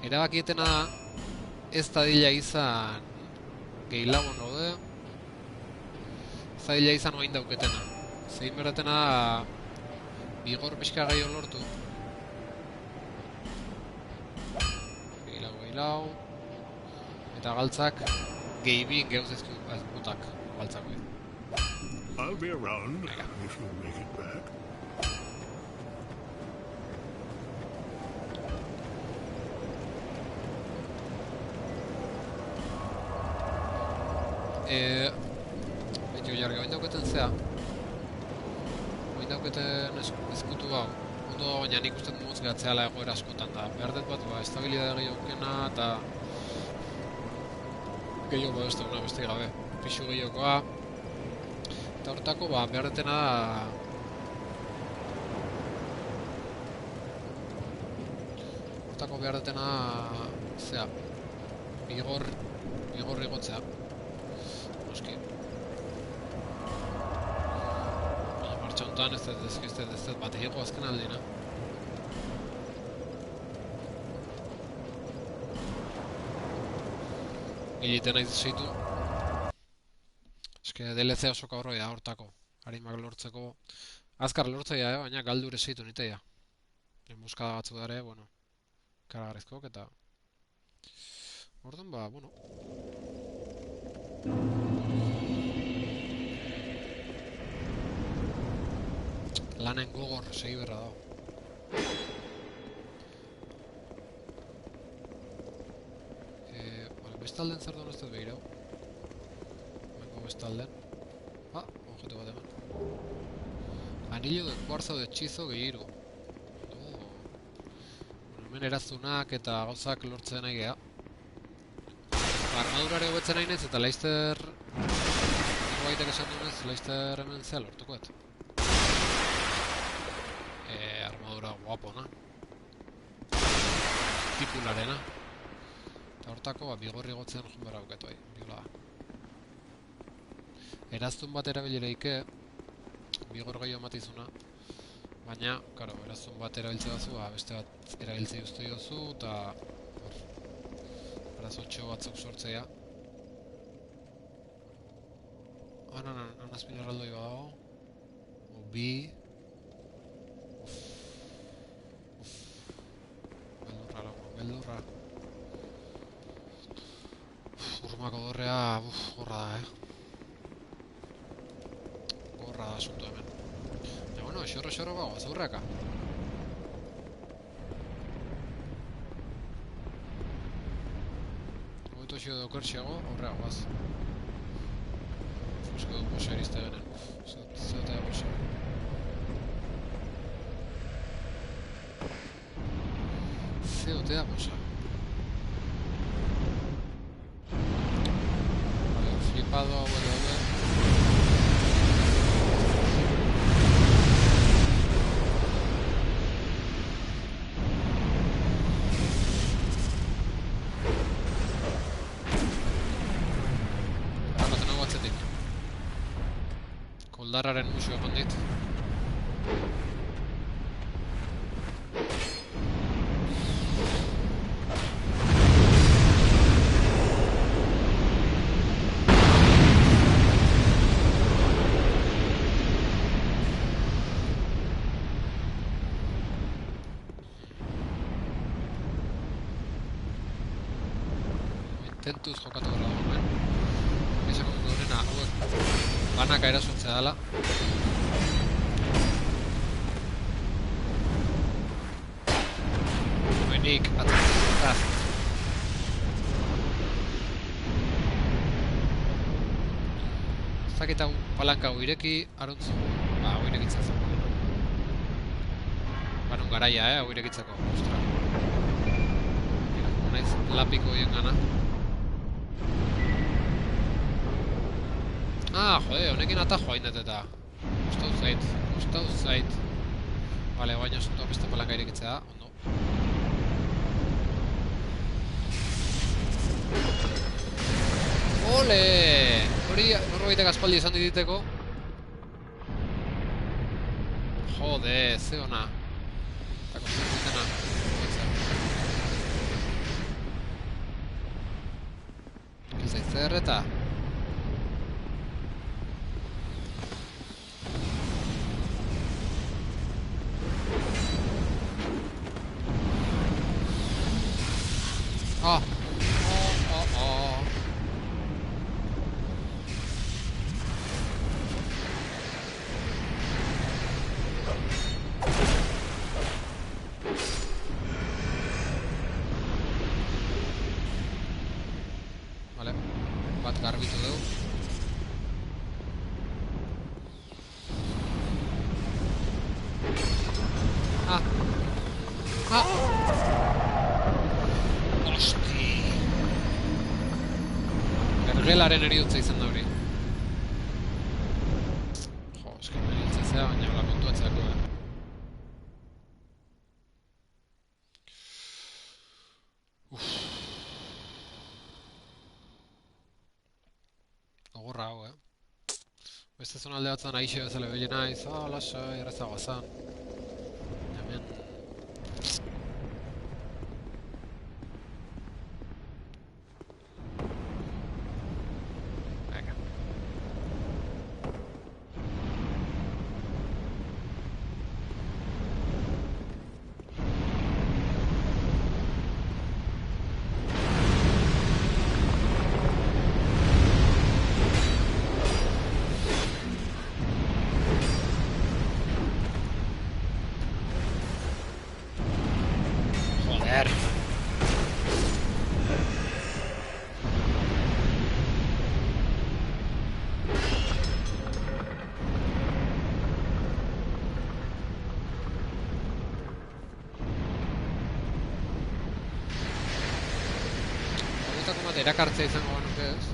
Speaker 1: Erabakietena ez dadila izan... Gehilago node... Ez dadila izan oain dauketena. Zein beratena... Bigor pixka gehiago lortu. Gehilago... Eta galtzak... Geibin geuz ezkutak galtzak bih.
Speaker 2: I'll be around if you make it back.
Speaker 1: Betio jarri, oin dauketen zea. Oin dauketen ezkutu hau. Ondo, baina nik uste motz gehatzeala egoera askotan da. Behar dut bat, estabilidade gehiagokena eta... Gehiago beste una beste gabe. Pixu gehiokoa. Eta horretako, behar detena da... Horretako behar detena... Zea... Bigor igotzea. Noski. Baina martxa honetan ez dut bat egiko azken aldina. Giliten nahi zeitu. Eske DLC oso kaurroia hortako. Harimak lortzeko. Azkar lortzeia, baina galdure zeitu niteia. Muskada batzu dare, bueno. Karagarrizkok eta... Orduan bueno. Lanen gogor segi berra dago. Bestalden zer duen ez dut behirau. Vengo bestalden. Objeto bat eman. Anillo de cuarzo de hechizo gehiru. Hemen erazunak eta gauzak lortzen nahi geha. Armadurare hobetzen nahi nez eta Leicester... Gaitek esan duenez, Leicester hemen zea lortukoet. Armadura guapona. Titularena. Eta hortako, bigorri gotzen joan behar auketu ahi, biola. Eraztun bat erabilireike, bigor gehiago matizuna. Baina, karo, eraztun bat erabiltze bazu, beste bat erabiltze uste diozu, eta... Arazotxo batzuk sortzea. Anaz mineraldoi badago. Bi... Beldurra. Urmako dorrea, gorra da, Gorra da asunto hemen. Ja, bueno, xorro bago, azaurreaka. Goeto xio dokerxiago, aurrea guaz. Fusko du posa erizte genen. Zeotea posa. Zeotea posa. Flipado, vuelve. Ahora tengo atzetik. Koldarraren musu eman dit. tentuz jokatu gara hemen. Esako duenena, hauek banaka erasotzea dela. Nik atzatzen. Zaketa palanka hau ireki, aruntzu. Ba, hau irekitzen zen. Banun garaia, hau irekitzeko. Ostra. Mira, naiz lapiko hien gana. Ah, jode, honekin atajo hain deteta. Gustau zait. Vale, baina osuntua beste palanka irekitzea da, ondo. Ole! Hori norbaitek aspaldi esan diteko. Jode, ze ona. Eta konstituzena. Kilzait zer eta? Ah! Vale, bat garbitu dugu. Ah! Ah! Osti! Gergelaren eriotza izan da hori. Jo, esken eriotza zea, baina hola kontuatzeako da. Ogorra hau, Beste zonalde batzan aixe bezala bile naiz, lasa, errezagoa zan. Hemen... Venga. Joder. Horretako bat erakartzea izango banuke ez?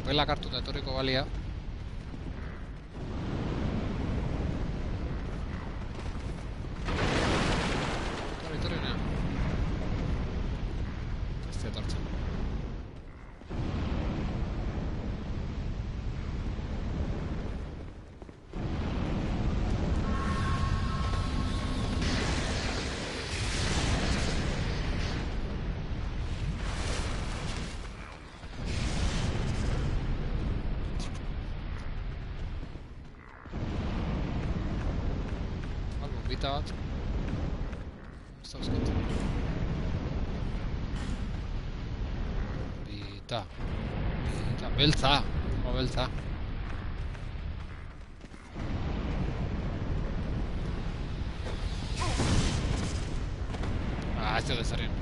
Speaker 1: Pelak hartuta etorriko balia. Etorri nea. Ez da etortzen. Bita bat. Ez dauzkat. Bita. Beltza. Jo, beltza. Ez dut ezaren.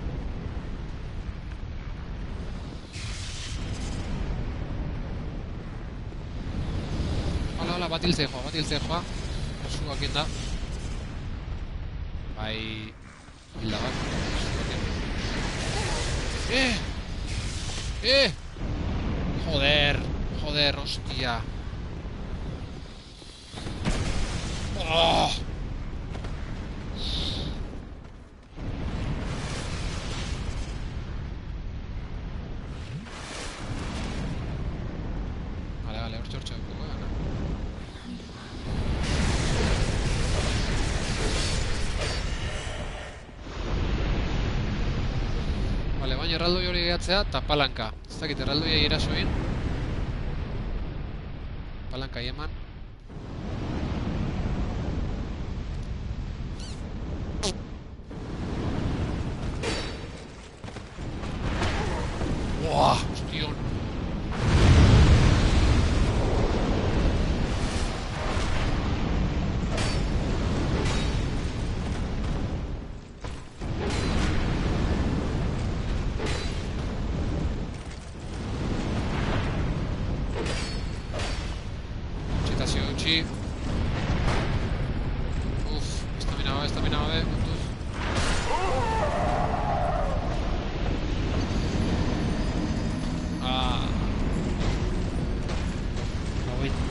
Speaker 1: Hola, bat hiltzea joa. Osuak inda. Bai... hilda bat. Joder, hostia. Oh! Vale, hortxe dugu, Vale, baina erraldoi hori gehatzea eta palanka. Ez dakit erraldoiai erasoin. Palanka eman. gutxi. Estamina gabe, kontuz.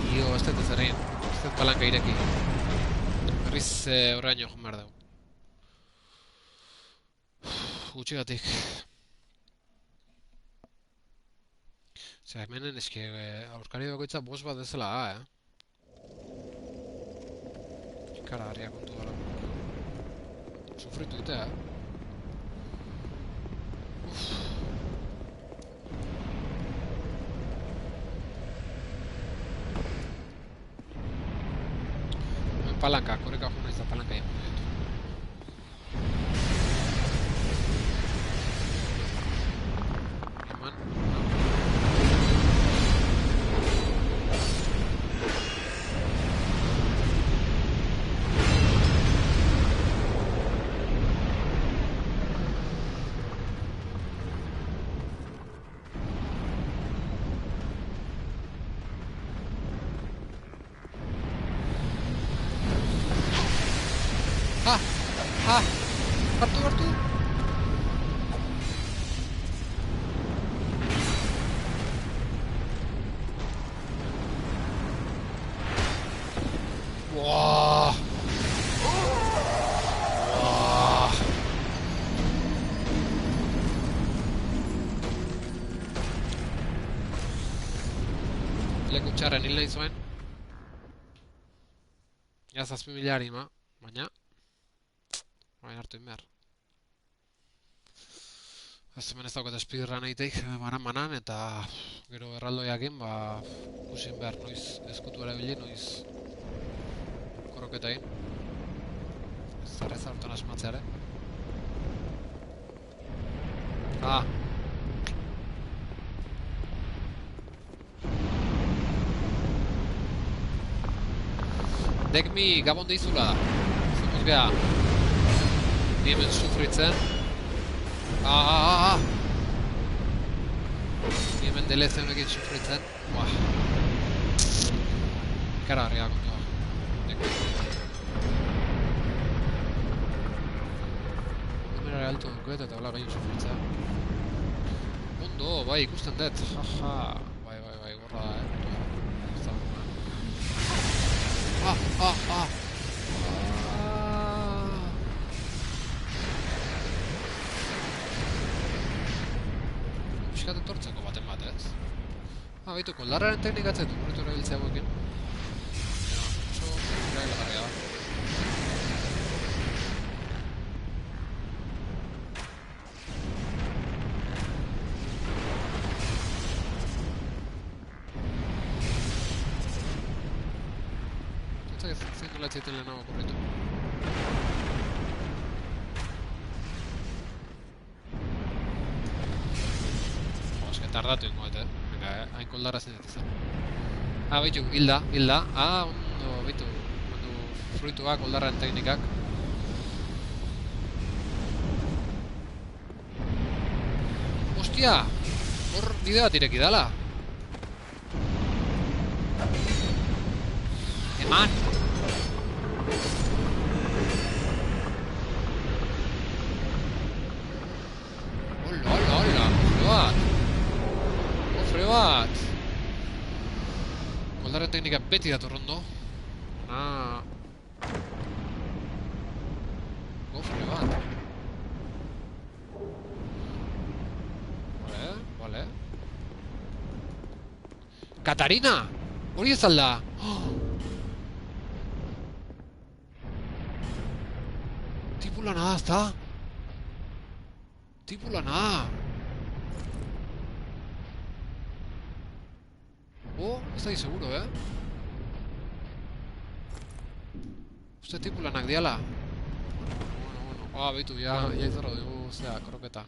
Speaker 1: Dio, ez dut ez egin. Ez dut palanka ireki. Berriz horreaino joan behar dugu. Gutxigatik. Osea, hemenen eske aurkari bakoitza boss bat dezela da, Ikaragarria kontu gara. Sufritu ditea, Palanka, koreka jo naiz da palanka egin ditu. Eman. Hartu! Wah! Leku txarren hil nahi zuen. Ja 7.000 harima, baina orain hartu inbehar. Ez hemen ez daukat speedrun egiteik banan, eta gero erraldoiakin, ikusin behar noiz eskutu erabili, noiz koroketa egin. Ez zarreza hortan asmatzeare. Dekmi gabon deizula. Zemuz geha. Ni hemen sufritzen. Ni hemen DLC honekin sufritzen. Ikaragarria kontua. Numerare alto duket eta hola gaio sufritzea. Ondo, bai, ikusten dut. Jaja. Bai, gorra da, Piskat entortzeko baten bat, ez? Baitu, koldarraren teknikatzen du, horretu erabiltzea guekin. Oso erabilgarria da. Zein nola etxeiten lehenago korritu. Tardatu ingoet, Venga, hain koldarra zen dut izan. Baitu, hilda. Ondo, baitu. Ondo fruituak, koldarren teknikak. Ostia! Hor bide bat ireki dala. Eman! Bat! Koldarren teknika beti dator ondo. Gofre bat. Vale. Katarina! Hori ez alda! Tipulana da, ezta? Tipulana! Ez da seguro, Uste tipulanak diala. Bueno. Beitu, ja izorra dugu, kroketa.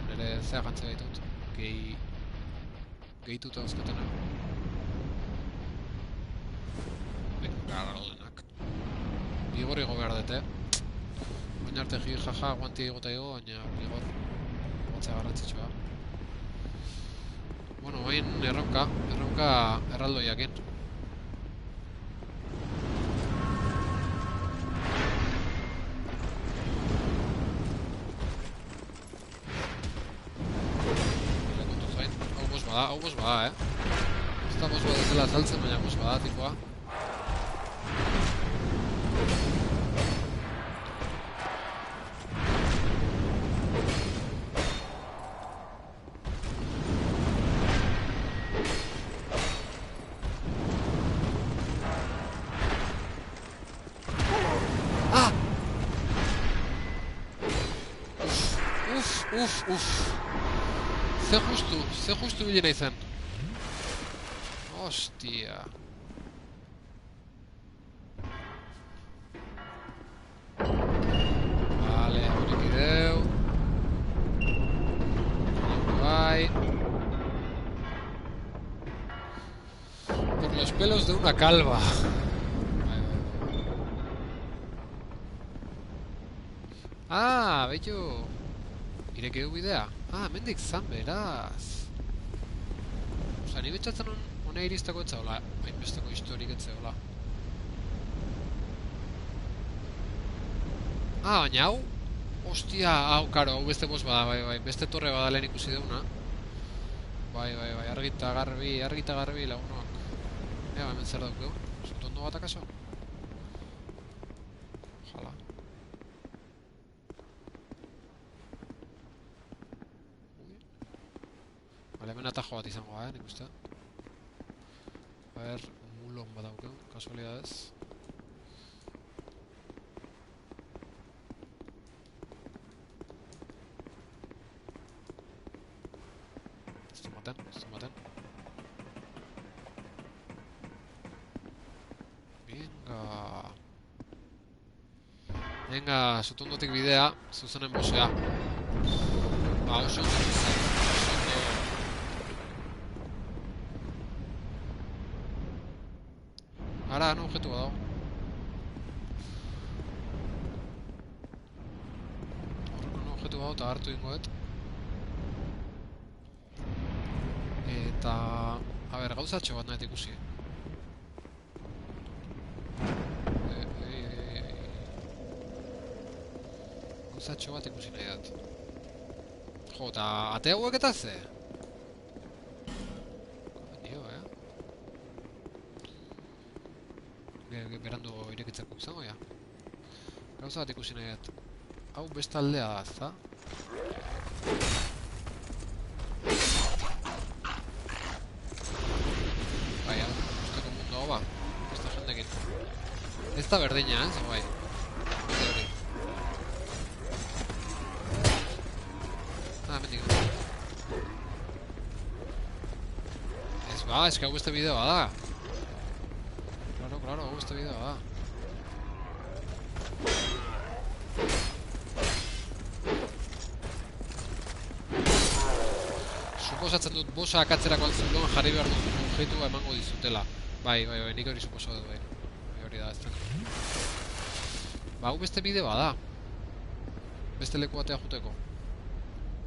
Speaker 1: Nere zea gantze gaitut. Gehituta euskatena. Gara denak. Bigor igo behar dute. Baina arte jaja, guanti egota ego, baina bigor. Gotzea garrantzitsua. Bueno, hain erronka erraldoiakin. hau boss bada, Ez da boss bat ez dela saltzen, baina boss bada, tipoa. Uf. Ze justu bile nahi zen. Ostia. Vale, haurik ideu. Bai. Por los pelos de una calva. Bai. Ah, bello. Ireki du bidea? Ah, mendik zan beraz. Osa, ni betxatzen hona iristako etzaola, hainbesteko historik etzaola. Ah, baina hau? Ostia, hau, karo, hau beste boss bada, bai, beste torre bada lehen ikusi deuna. Bai, argita garbi lagunoak. Ega, hemen zer daukeu? Zutondo bat akaso? Jala. Vale, hemen atajo bat izango nik uste. A ver, mulon bat daukeu, kasualidades. Esto maten. Venga, zutondotik bidea, zuzenen bosea. Ba, oso Ara, no objektu bat dago. Horreko objektu bat eta hartu ingoet. Eta... A ber, gauzatxo bat nahet ikusi. Gauzatxo bat ikusi nahi dat. Jo, eta ate hauek eta ze? Berandu irekitzeko izango, ja. Gauza bat ikusi nahi dut. Hau beste aldea da, ezta? Bai, hau, usteko mundu hau ba. Beste jendekin. Ez da berdina, zer bai. Beste hori. Ah, mendik. Ez ba, ez que hau beste bideoa da. Claro, hau beste bideoa da. Suposatzen dut bosa akatzerako altzulon jarri behar dut objektua emango dizutela. Bai, nik hori suposo dut, bai. Hori da, ez da. Ba, hau beste bideoa da. Beste leku batea juteko.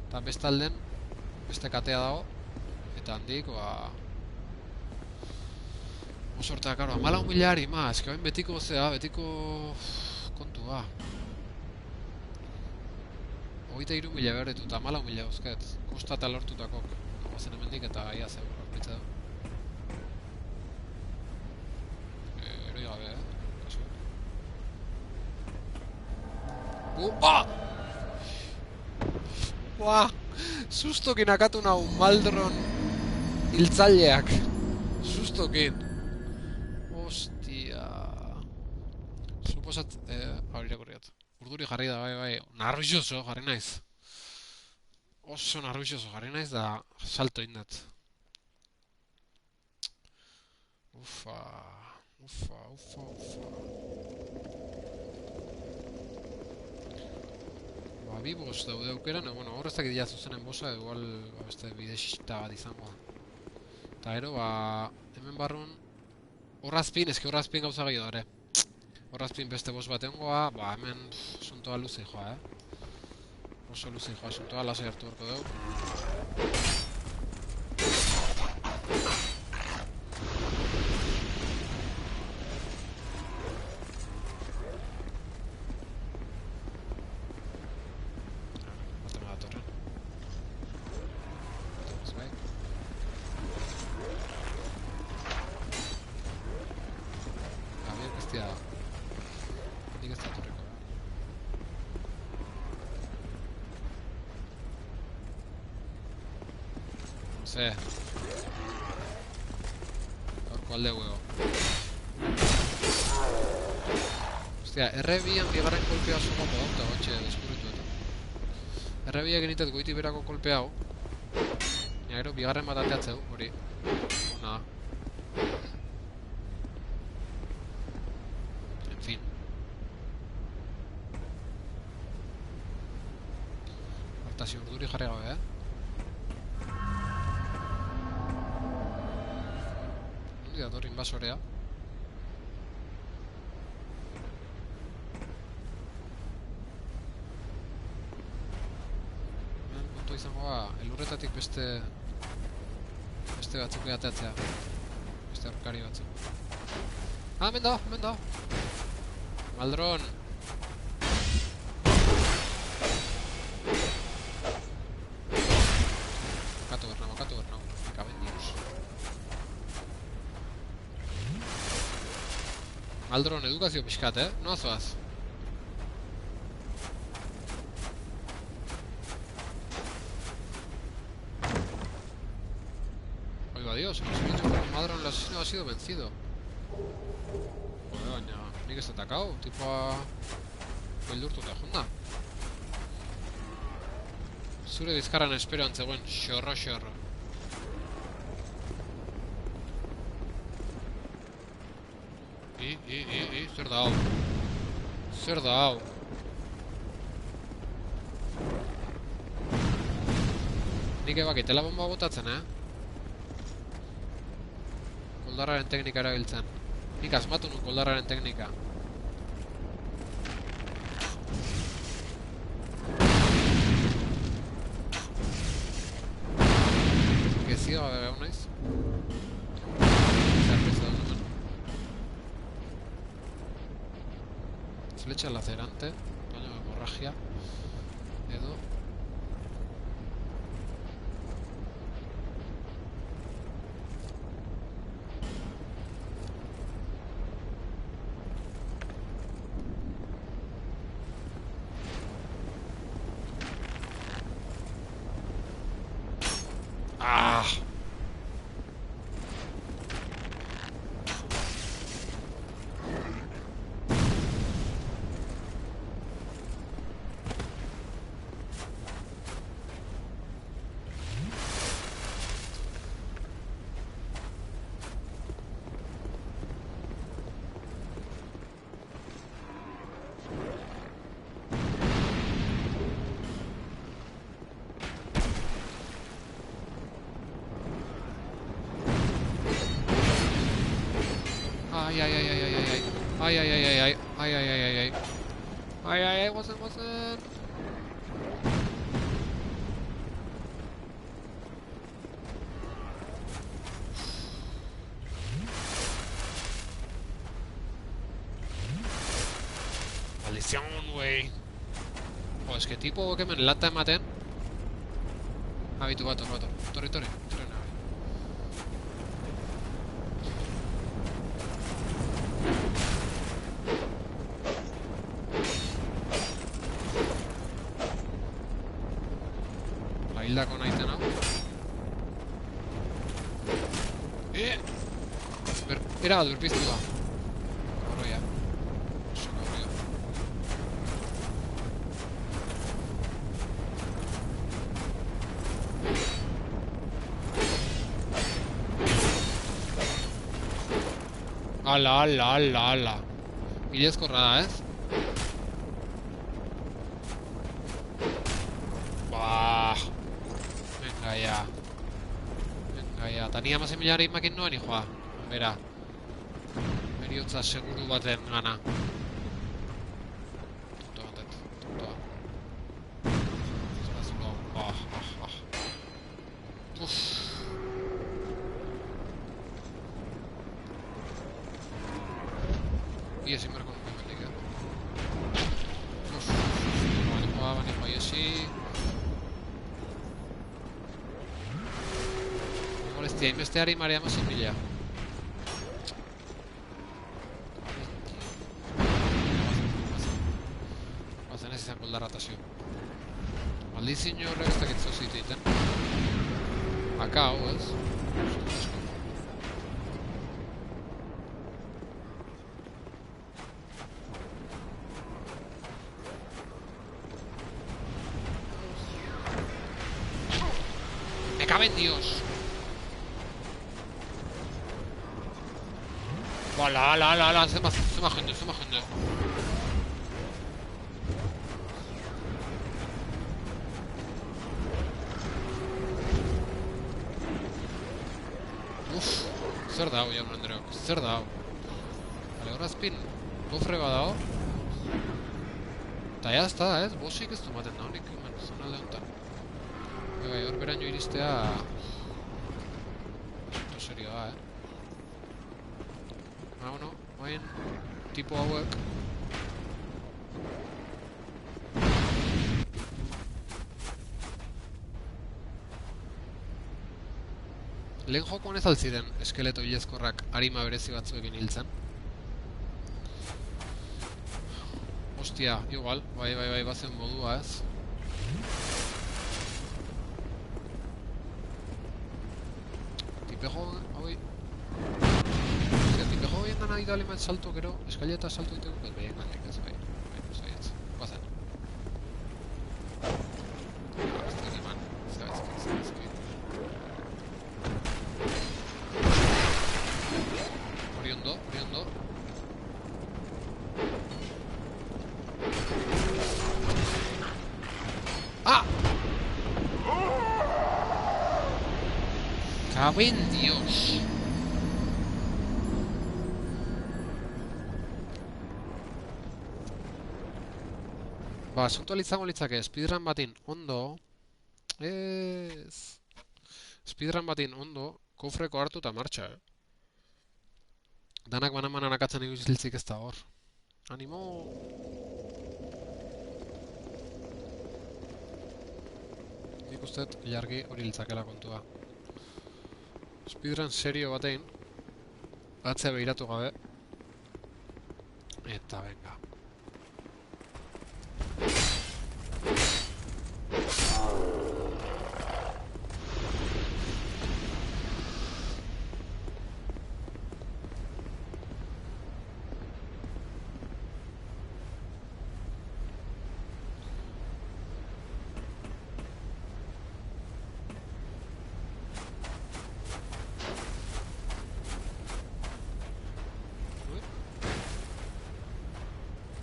Speaker 1: Eta beste alden, beste katea dago. Eta handik, ba... Osortea, karo, 14.000 ma, eske bain betiko zea, betiko... kontua. 23.000 behar ditu, eta 14.000 eusket. Kosta eta lortutakok. Bazen hemendik eta ia zeu, horpitza du. Eroi gabe, kasu. Buah! Sustokin akatu nahu Maldron hiltzaileak. Sustokin. Ostia... Suposat... hau irakurriat. Urduri jarri da, bai. Narruixoso jarri naiz. Oso narruixoso jarri naiz da salto indat. Ufa... Ba, bi boss daude aukeran, bueno, horrezak dira zuzenen bossa, igual beste bidexista bat izango. Eta ero, ba... hemen barrun... Horrazpin, eski horrazpin gauza gehiago ere. Horrazpin beste boss bat egongoa, ba hemen asuntoa luze joa, Oso luze joa, asuntoa lasai hartu berko dugu. ze. Gaurko alde huego. Hostia, R2an bigarren kolpea oso gondo hau, eta gotxe deskurritu eta. R2 eginitet goiti berako kolpe hau. Baina gero, bigarren bat ateatzeu, hori. Ona. En fin. Hartasi urduri jarri gabe, Nondi dator inbasorea. Kontu izango ba, elurretatik beste batzuk egateatzea. Beste aurkari batzuk. Ah, hemen da! Maldron! Bokatu bernau. Ekaben dios. Maldron, edukazio pixkat, Noa zoaz? Oiga, Dios, hemos dicho que Maldron el asesino ha sido vencido. Joder, baina, nik ez atakau, tipoa... Beldurtuta junda. Zure bizkarran esperoan zegoen, xorro. Zer da hau? Nik ebakitela bomba botatzen, Koldarraren teknika erabiltzen. Nik asmatu nun koldarraren teknika. Gezio gabe gau naiz. Flecha lacerante, daño de hemorragia, edo. ¡Ah! Ay, wasn't. Maldición, güey. Jo, es que tipo que me enlata ematen. Habitu bator. Torri. Hildako naiten hau. Era bat berpiztu da. Horroia. Oso horroia. Ala. Bidezkorra da, ez? Venga ya, tania mazemilari makin noen hijoa. Bera. Beriotza seguru baten gana. Tontoa. Zerazulo. Uff. Y ezin berko nuke mendik, Uff. Bani joa, esi. Molestia, inbesteari marea mazimila. Bazen ez izan koldarratazio. Maldizio horrek ez dakit zozitu iten. Aka hau, ez? Me cabe en Dios. La, se me gente. Uf, zer da hau, jaun Andreok, zer da hau. Bale, horazpin, gofre badago. Eta jazta, ez? Bosik ez du maten da honik, hemen, zonalde honetan. Bai, hor beraino iristea... Asunto serio da, bueno, oain, tipo hauek... Lehen jokoan ez altziren eskeleto hilezkorrak arima berezi batzuekin hiltzen. Ostia, igual, bai, bazen modua, ez? Tipejo, hoi... Tipejo bien gana idali met salto, gero, eskaileta salto ditu, bet behien gandik, ez bai. Zaietz, bazen. Ez dut eman, zabezki. Hori ondo. ¡Ah! ¡Cago en Dios! Ba, asuntoa izango litzake, speedrun batin ondo... Ez... Speedrun batin ondo, kofreko hartu eta martxa, Danak banan akatzen ikusiltzik ez da hor. Animo! Nik usteet, jargi hori litzakela kontua. Speedrun serio batein, atzea behiratu gabe. Eta venga.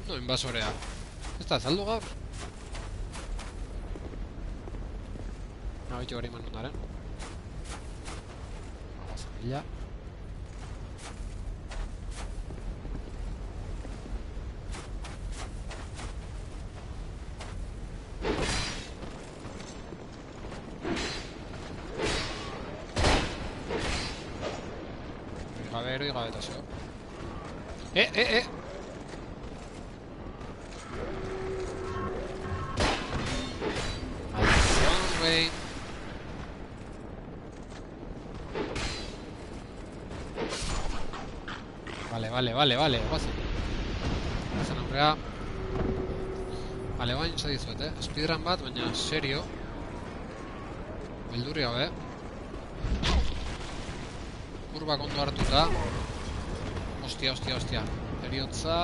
Speaker 1: No, invasorea. Ez da, saldu gaur? Nabitu gari manundaren. Zanila. Eri gabe eta zeo. Maldición, güey. Vale. Bazen aurrea. Vale, bain zadizuet, Speedrun bat, baina serio. Beldurri gabe. Kurbak ondo hartuta. Ostia. Eriotza.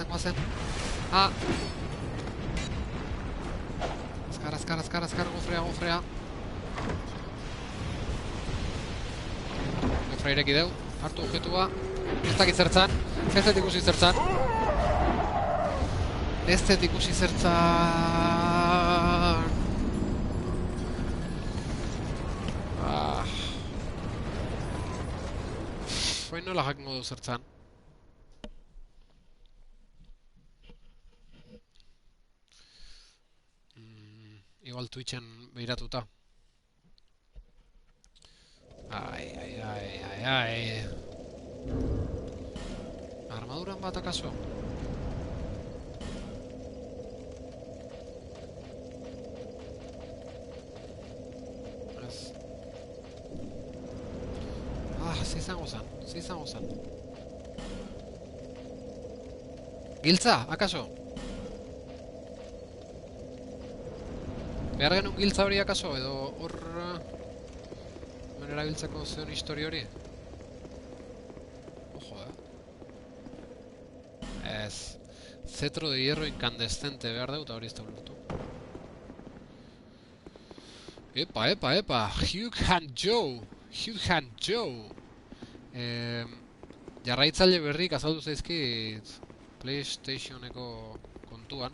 Speaker 1: Guazen. Ah! Azkar, gofrea. Gofrea ireki deu, hartu objetua. Ez dakit zertzan, ez dut ikusi zertzan. Baina nola jakingo du zertzan. Igual Twitchen behiratuta. Ai. Armaduran bat akaso? Ez. Ze izango zan. Giltza, akaso? Behar genuen giltza hori akaso, edo hor... hemen erabiltzeko zeon histori hori? Ojo, Ez... Cetro de hierro incandescente behar dut, hori ez da ulertu. Epa! Hugh Hand Joe! Jarraitzaile berrik azaldu zaizkit PlayStationeko kontuan.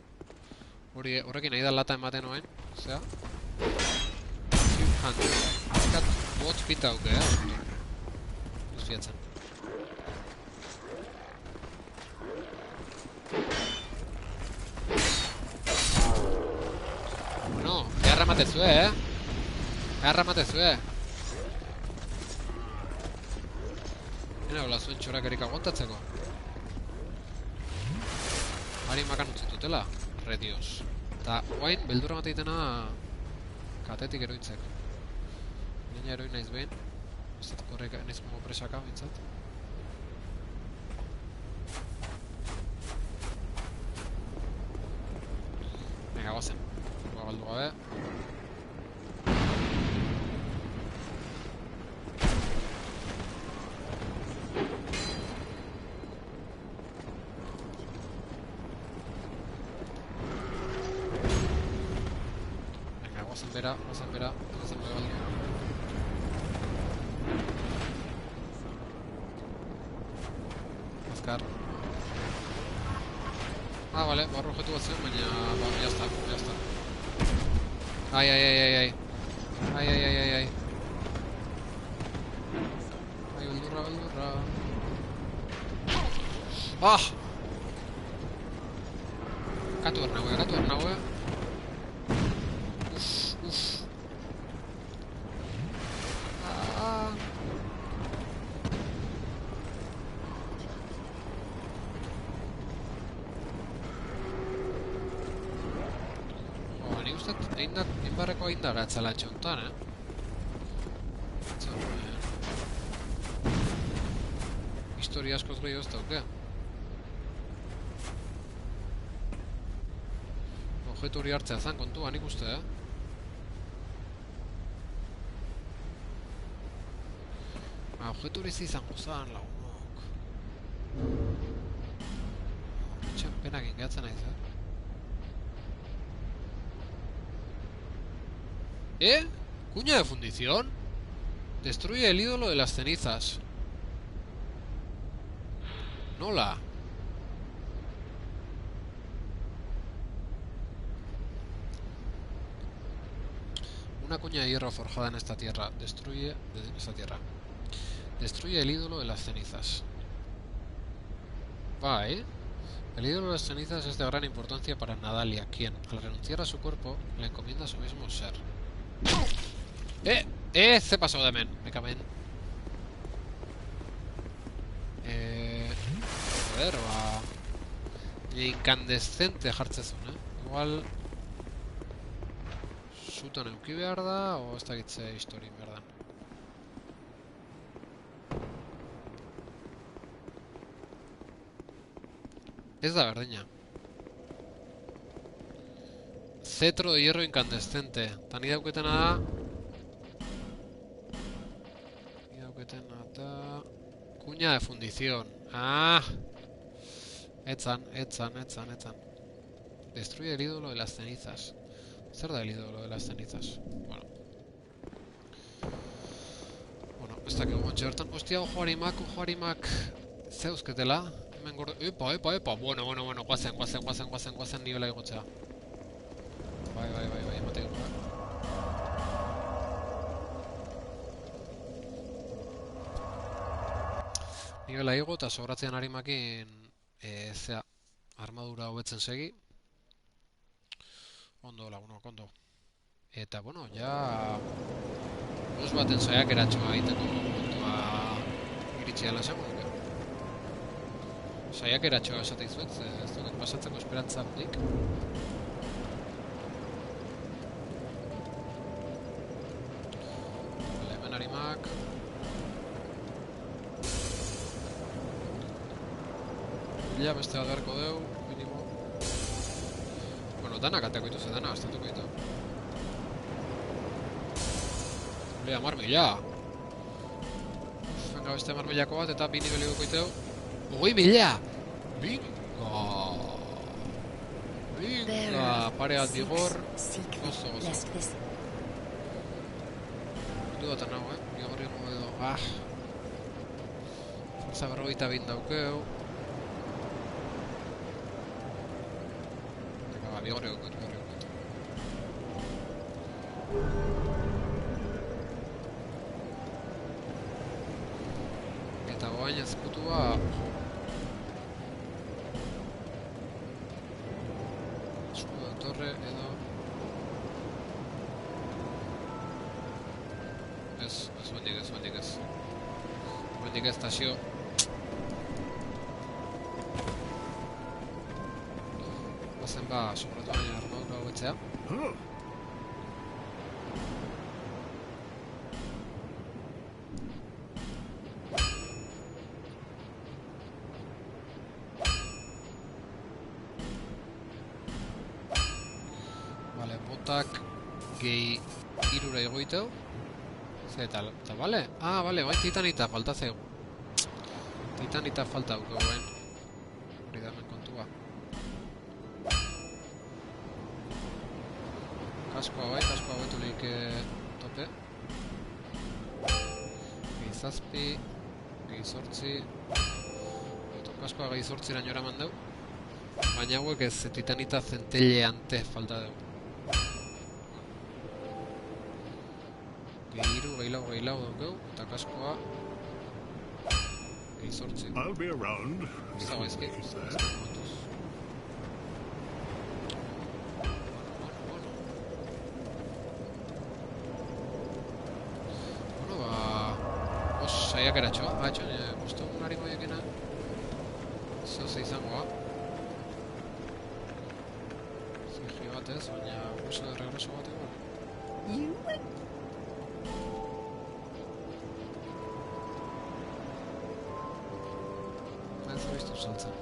Speaker 1: Horrekin nahi da lata ematen noen, osea. Hugh Hand Joe. Azkat botz pinta duke, Ez fiatzen. Bueno, beharra matezue, Beharra matezue. Hena hola zuen txorakerik aguantatzeko. Hari makan utzitutela, redios. Eta guain, beldurra mateitena katetik eroitzeko. Nina eroin naiz behin. Ez dut korreka, naiz mogo presaka, bintzat. Venga, guazen. Galdu gabe. Venga, guazen bera galdu. Azkar. Vale, barro objetu bat zen, baina... ya está. Ai. Ai, beldurra. Ah! Katu ernaue. Uf. Ah! Nik uste, inbarreko indara atzala txontan, Historia askoz gehiago ez dauke. Objetu hori hartzea zan kontua, nik uste, Objetu hori izango zan, lagunok. Etxen penak ingatzen naiz, Cuña de fundición. Destruye el ídolo de las cenizas. Nola. Una cuña de hierro forjada en esta tierra. Destruye el ídolo de las cenizas. Va, El ídolo de las cenizas es de gran importancia para Nadalia, quien, al renunciar a su cuerpo, le encomienda a su mismo ser. Se pasó de men. Me caben. Joder, incandescente jartzezun, Igual... Sutan euki behar da, o ez dakitze historin behar da. Ez da berdina. Cetro de hierro incandescente. Eta ni dauketena da... Cuña de fundición. Etzan. Destruye el ídolo de las cenizas. Zer da el ídolo de las cenizas? Bueno, ez dakigu guantxe bertan. Ostia, ojo harimak. Zeuzketela. Hemen gordo... Epa. Bueno. Guazen nivela igotzea. Bai, emateko. Nivela igo eta sobratzean harimakin armadura hobetzen segi. Ondo lagunok, ondo. Eta, bueno, ja... Bos baten saiak eratxoa egiteko kontua iritsi ala esango duke. Saiak eratxoa esate izuet, ez duket pasatzeko esperantza nik. Hemen harimak... Ja, beste bat beharko deu, minimo. Bueno, danak ateko dituze, dana, astatuko ditu. Olea, marmila! Venga, beste marmilako bat eta bi nibeliko koiteu. 20.000! Bingo! Binga! Pare bat bigor. Gozo. Du bat anau, Bigor ingo edo. Forza 42 daukeu. Bigor eukut. Eta goain ezkutua... Eskudo torre edo... Ez bendik ez. Bendik ez tasio. Bazen ba, sobratu baina armadura hauetzea. Vale, botak gehi irura egoiteu. Eta bale? Bale, bai titanita falta zaigu. Titanita falta dugu guen. Hori da hemen kontua. Kaskoa betulik tope. Gehi zazpi, gehi zortzi. Kaskoa gehi zortziraino eraman dugu. Baina hauek ez titanita zenteleante falta dugu. Gehi lau dugu, eta kaskoa gehi zortzi.
Speaker 2: I'll be around.
Speaker 1: Ez dago ezki. Bueno, ba... Saiak eratxoa. Etxon, uste unari goiekena. Zoze izangoa. Zegi batez, baina oso de regreso bat egon. Saltzen.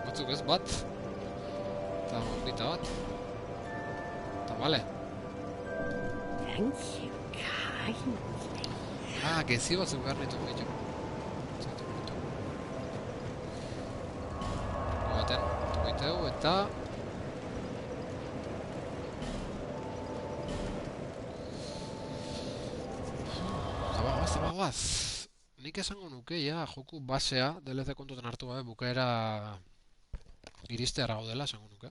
Speaker 1: Batzuk ez bat. Eta bombita bat. Eta bale. Gezi batzuk behar nitu ditu. Baten, tukiteu eta... Zabagaz, nik esango nuke, joku basea, DLC kontutan hartu gabe, bukaera iristeara gaudela, esango nuke.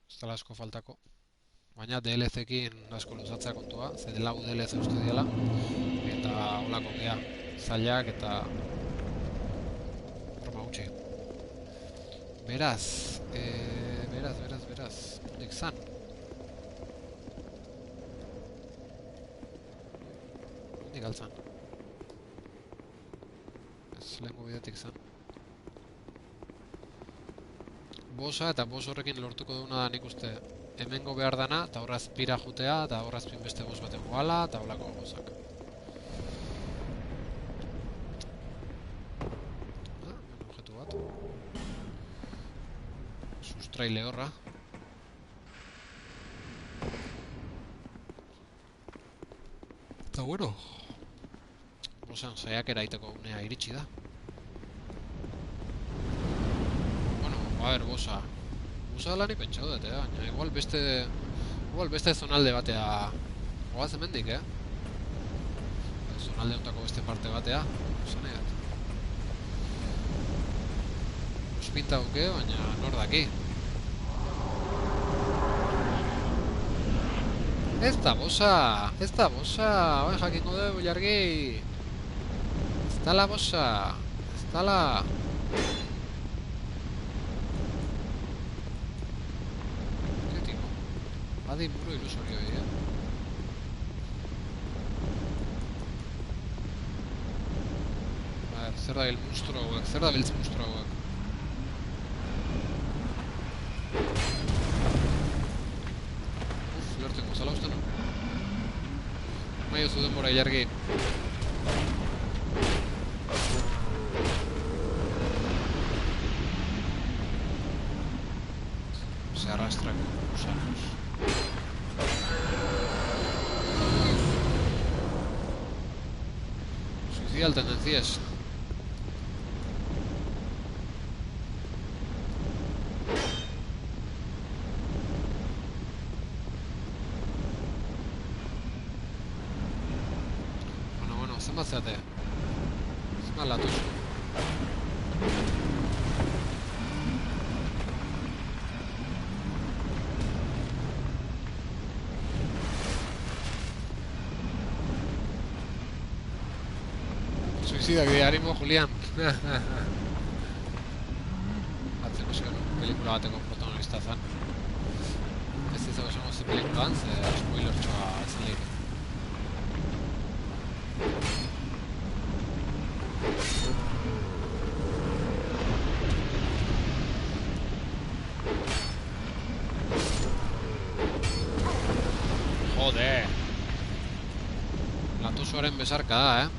Speaker 1: Ez dela asko faltako. Baina DLC-ekin asko luzatzea kontua, ze lau DLC uste diela, eta holako gea, zailak eta broma gutxi. Beraz, nik zan. Galtzan. Ez lehenko bidetik zan. Bosa eta bos horrekin lortuko duguna da nik uste hemengo behar dana, eta horraz pira jutea, eta horraz pin beste bos baten goala, eta holako bosak. Objektu bat. Sustrai lehorra. Eta bueno. Bosan saiakera iteko unea iritsi da. Bueno, a ver, bosa lani pentsau dut, baina igual beste zonalde batea goaz hemendik, zonalde ontako beste parte batea, bosan egat. Ospinta duke, baina nor daki. Ez da bosa, bai jakingo dugu jargi. Ez da bosa, ez da. ¿Qué tipo? Adi muro ilusorio ahí, A ver, zer da monstruo hauek, zer da biltz monstruo hauek. Lortengo zala uste no? Maio zu denbora ilargi. se arrastran como gusanos. Suicidal tendencias. Bueno, zenbat zeate. Zenbat latosu. Suicida que harimo Julián. Atzeko zion pelikula bateko protagonista zan. Ez izango esango ze pelikulan, ze spoilertxoa ezen leik. Jode! Latosoaren besarka da,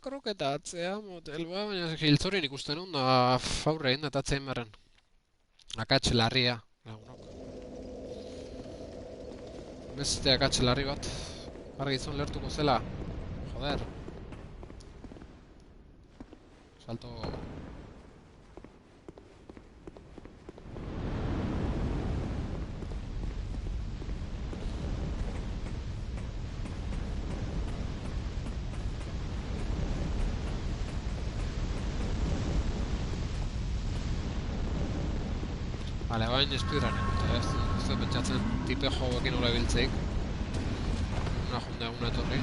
Speaker 1: Kroketatzea, motel ba, baina giltzorien ikusten hon da aurre egin datatzen berren. Akatxe larria. Beste akatxe larri bat. Argi izan lertuko zela. Joder. Salto... Bale, bain speedrunen, eta ez dut pentsatzen tipe joguekin hola biltzeik. Una junda eguna etorri.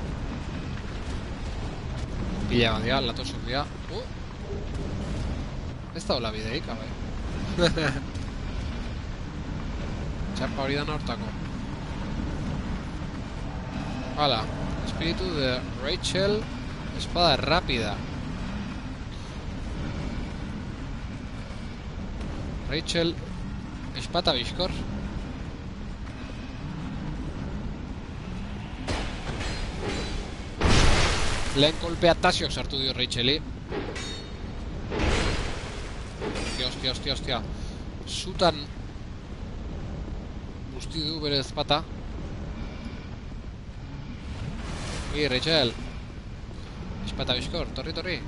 Speaker 1: Pila bat dira, latosok dira. Ez da hola bideik, abai. Txapa hori dana hortako. Hala, espiritu de Rachel, espada rápida. Rachel... Espata bizkor. Lehen kolpea Tasiok sartu dio Racheli. Hostia. Zutan busti du bere ezpata. Rachel. Espata bizkor, torri.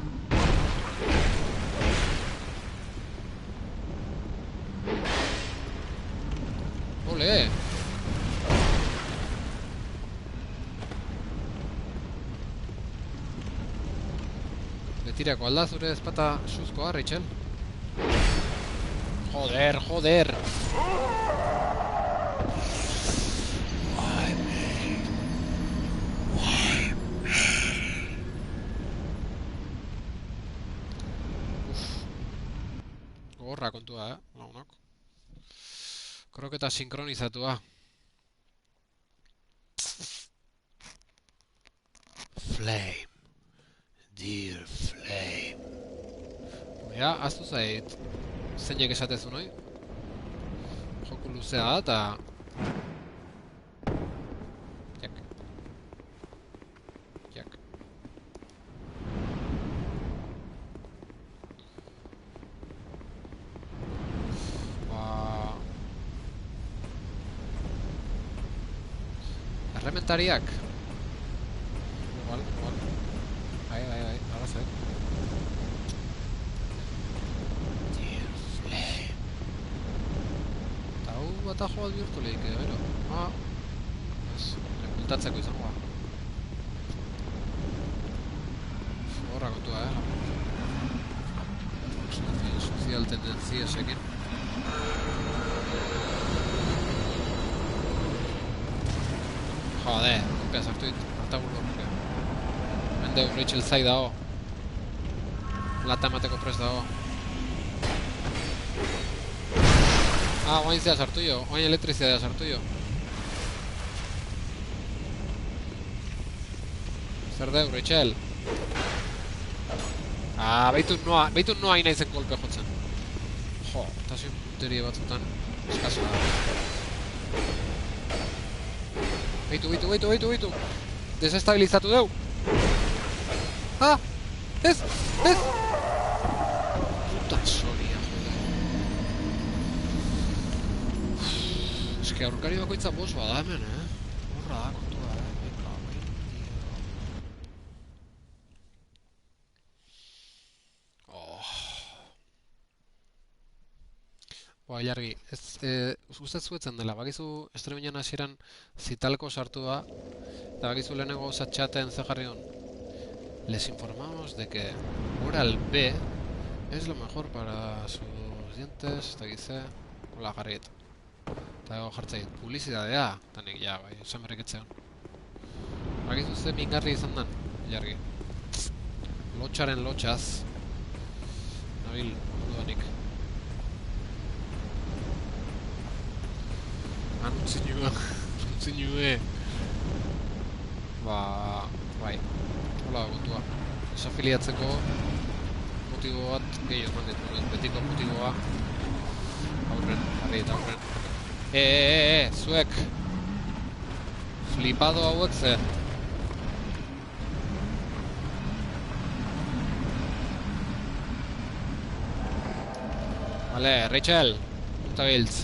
Speaker 1: Ole! Betirako alda zure ezpata suzkoa, Rachel? Joder! Gogorra kontua, lagunok. Kroketa sinkronizatua. Flame. Dear Flame. Ja, aztu zait. Zeinek esatezu noi? Joku luzea da, eta... Jak. Errementariak. Igual. Bai, arrazai. Dear Flame. Eta hau bat ajo bat bihurtu lehik, bero. Rekultatzeko izangoa. Horra kontua, Sozial tendenziesekin. Joder, golpea sartu dit, hartagul horreke. Mendeu, Rachel zai dago. Lata emateko prest dago. Ah, oain zea sartu jo, oain elektrizidadea sartu jo. Zer deu, Rachel? Ah, behitu noa hain naizen golpe jotzen. Jo, eta zion punteria batzutan eskazoa da. Behitu. Desestabilizatu deu. Ah, ez. Puta soria, jode. Eske aurkari bakoitza boss bada hemen, Horra da, kontua, Venga, Boa, ilargi, ustez zuetzen dela, bakizu estremeñan hasieran zitalko sartu da, eta bakizu lehenengo zatxaten ze jarri hon. Les informamos de que Oral B es lo mejor para sus dientes, eta gize, hola jarriet. Eta ego jartzait, publizidadea, eta nik, ja, bai, esan berreketzean. Bakizu ze mingarri izan dan, ilargi. Lotxaren lotxaz. Nabil, orduanik. Anuntzinu bai, hola kontua. Desafiliatzeko motibo bat gehiago eman ditu, betiko motiboa. Aurren, jarri eta aurren. Zuek! Flipado hauek ze. Vale, Rachel, eta biltz.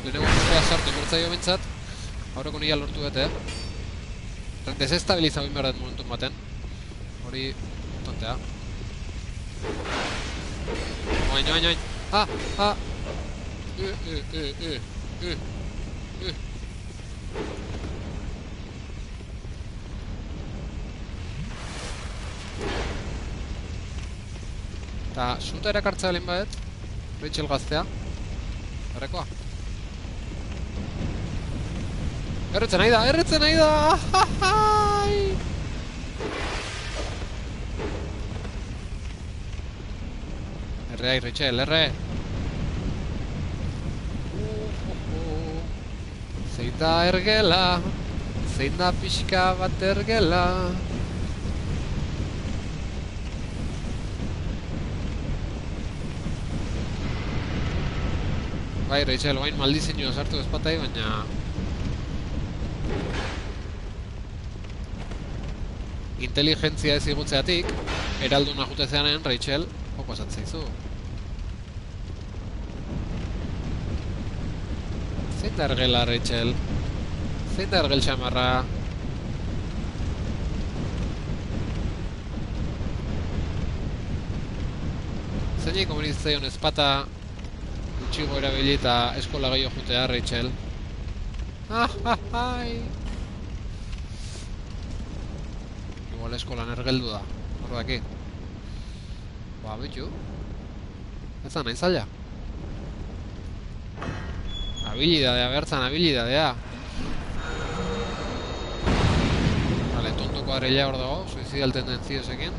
Speaker 1: Lehenengo zuzea sartu emertzaio bintzat, aurreko nila lortu dute, desestabiliza bin behar dut momentun baten. Hori, tontea. Oain. Ah! Eta, suta erakartzea lehen badet, Rachel gaztea. Errekoa. Erretzen nahi da! Erre, Rachel, erre! Zein da ergela, zein da pixka bat ergela. Bai, Rachel, oain maldizinua sartu ezpatai, baina... Inteligentzia ez igutzeatik, eralduna jutezeanen, Rachel, joko esatzeizu. Zein da ergela, Rachel? Zein da ergel xamarra? Zeinei komenitzaion ezpata gutxigo erabili eta eskola gehiago jutea, Rachel? Igual eskolan ergeldu da, horraki. Ba, bitu. Ez da nahi zaila. Habilidadea, behartzan habilidadea. Vale, tontoko arela hor dago, suizidal tendenziosekin.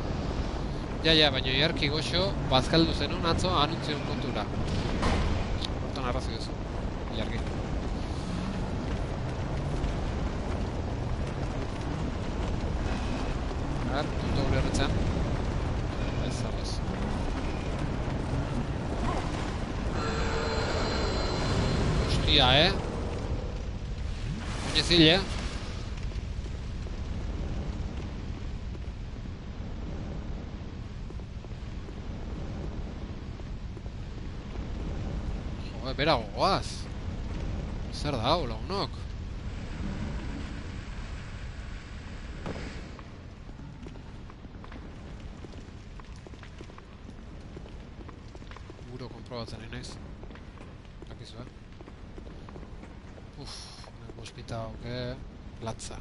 Speaker 1: Ja, baina iarki goxo, bazkaldu zenun atzo anuntzion kontura. Hortan arrazio duzu, iarki. Tonto gure horretzen. Ez, arrez. Hostia, Oinezil, Joder, berago goaz. Zer da, lagunok. Komprobatzen nahi naiz. Dakizu, Nego ospita hauke... Latza.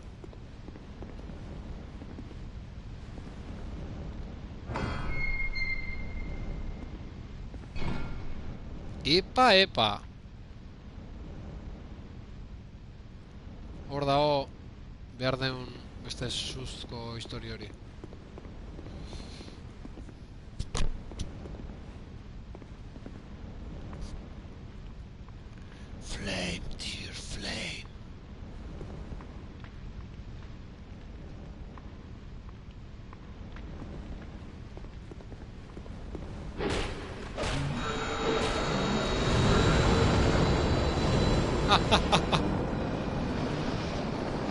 Speaker 1: Epa! Hor dago behar den beste suzko histori hori.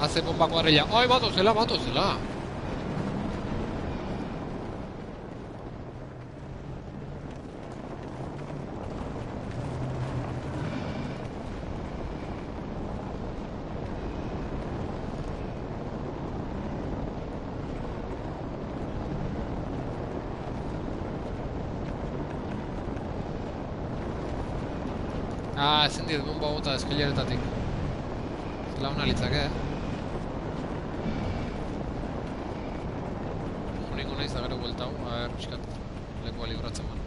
Speaker 1: Hace bomba cuadrilla. ¡Ay, matosela, matosela! Ah, ezin dit bomba bota eskaileretatik. Zela hona litzake, Joningo naiz da gero buelta hau, a ber, pixkat, lekua libratzen man.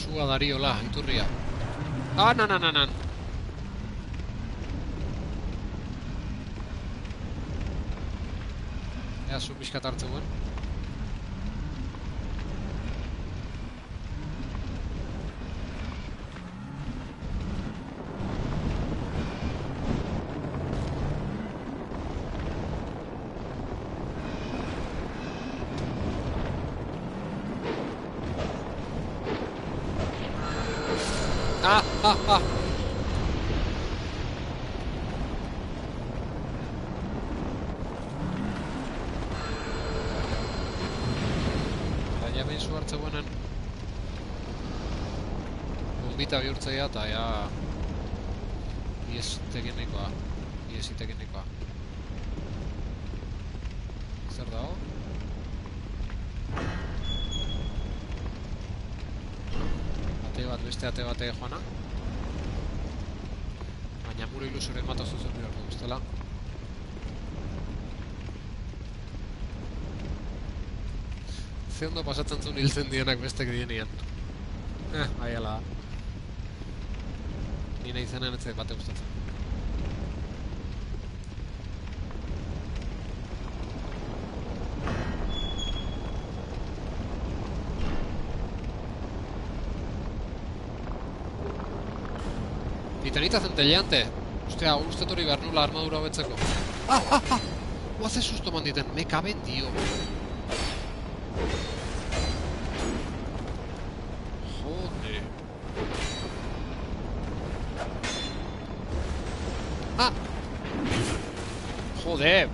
Speaker 1: Sua dariola, iturria. Ah, nan. Ea, zu pixkat hartzen guen. Ah. Baina behin zu hartze guenen bombita bihurtzea eta ja ies teknikoa. Zer dago? Ate bat, beste ate bate joana. Baina muro ilusore mata zuzen behar du, bestela. Ze ondo pasatzen zuen hiltzen dienak bestek dienean. Aiala. Ni nahi zenen ez bate gustatzen. Titanita centelleante. Ostia, uste hori behar nula armadura hobetzeko. Ze susto manditen, me caben, tío. Jode. Jode.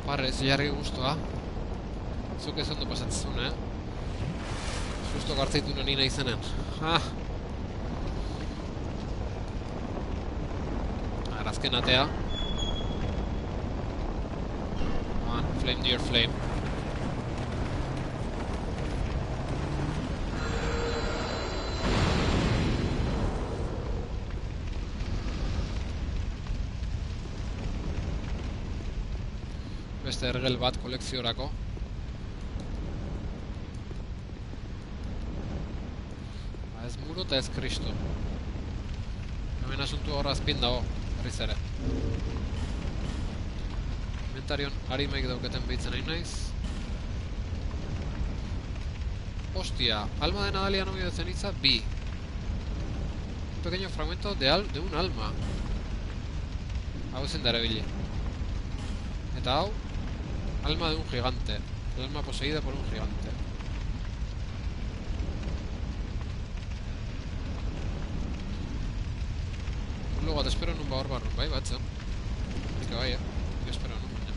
Speaker 1: Parre, ez jarri guztua. Zuk ez ondo pasatzezun, Susto gartzaitu noni nahi zenen. Azken atea. Flame dear flame. Beste ergel bat kolekziorako. Ez muro eta ez kristo. Hemen asuntu horra azpin dago, berriz ere. Inventarion harimek dauketen behitzen nahi naiz. Hostia, alma de Nadalia novio de ceniza, B. Un pequeño fragmento de un alma. Hau ezin da erabili. Eta hau, alma de un gigante. El alma poseída por un gigante. Luego te espero en un bahor barro, bai, batza. Que vaya, te espero en un baño.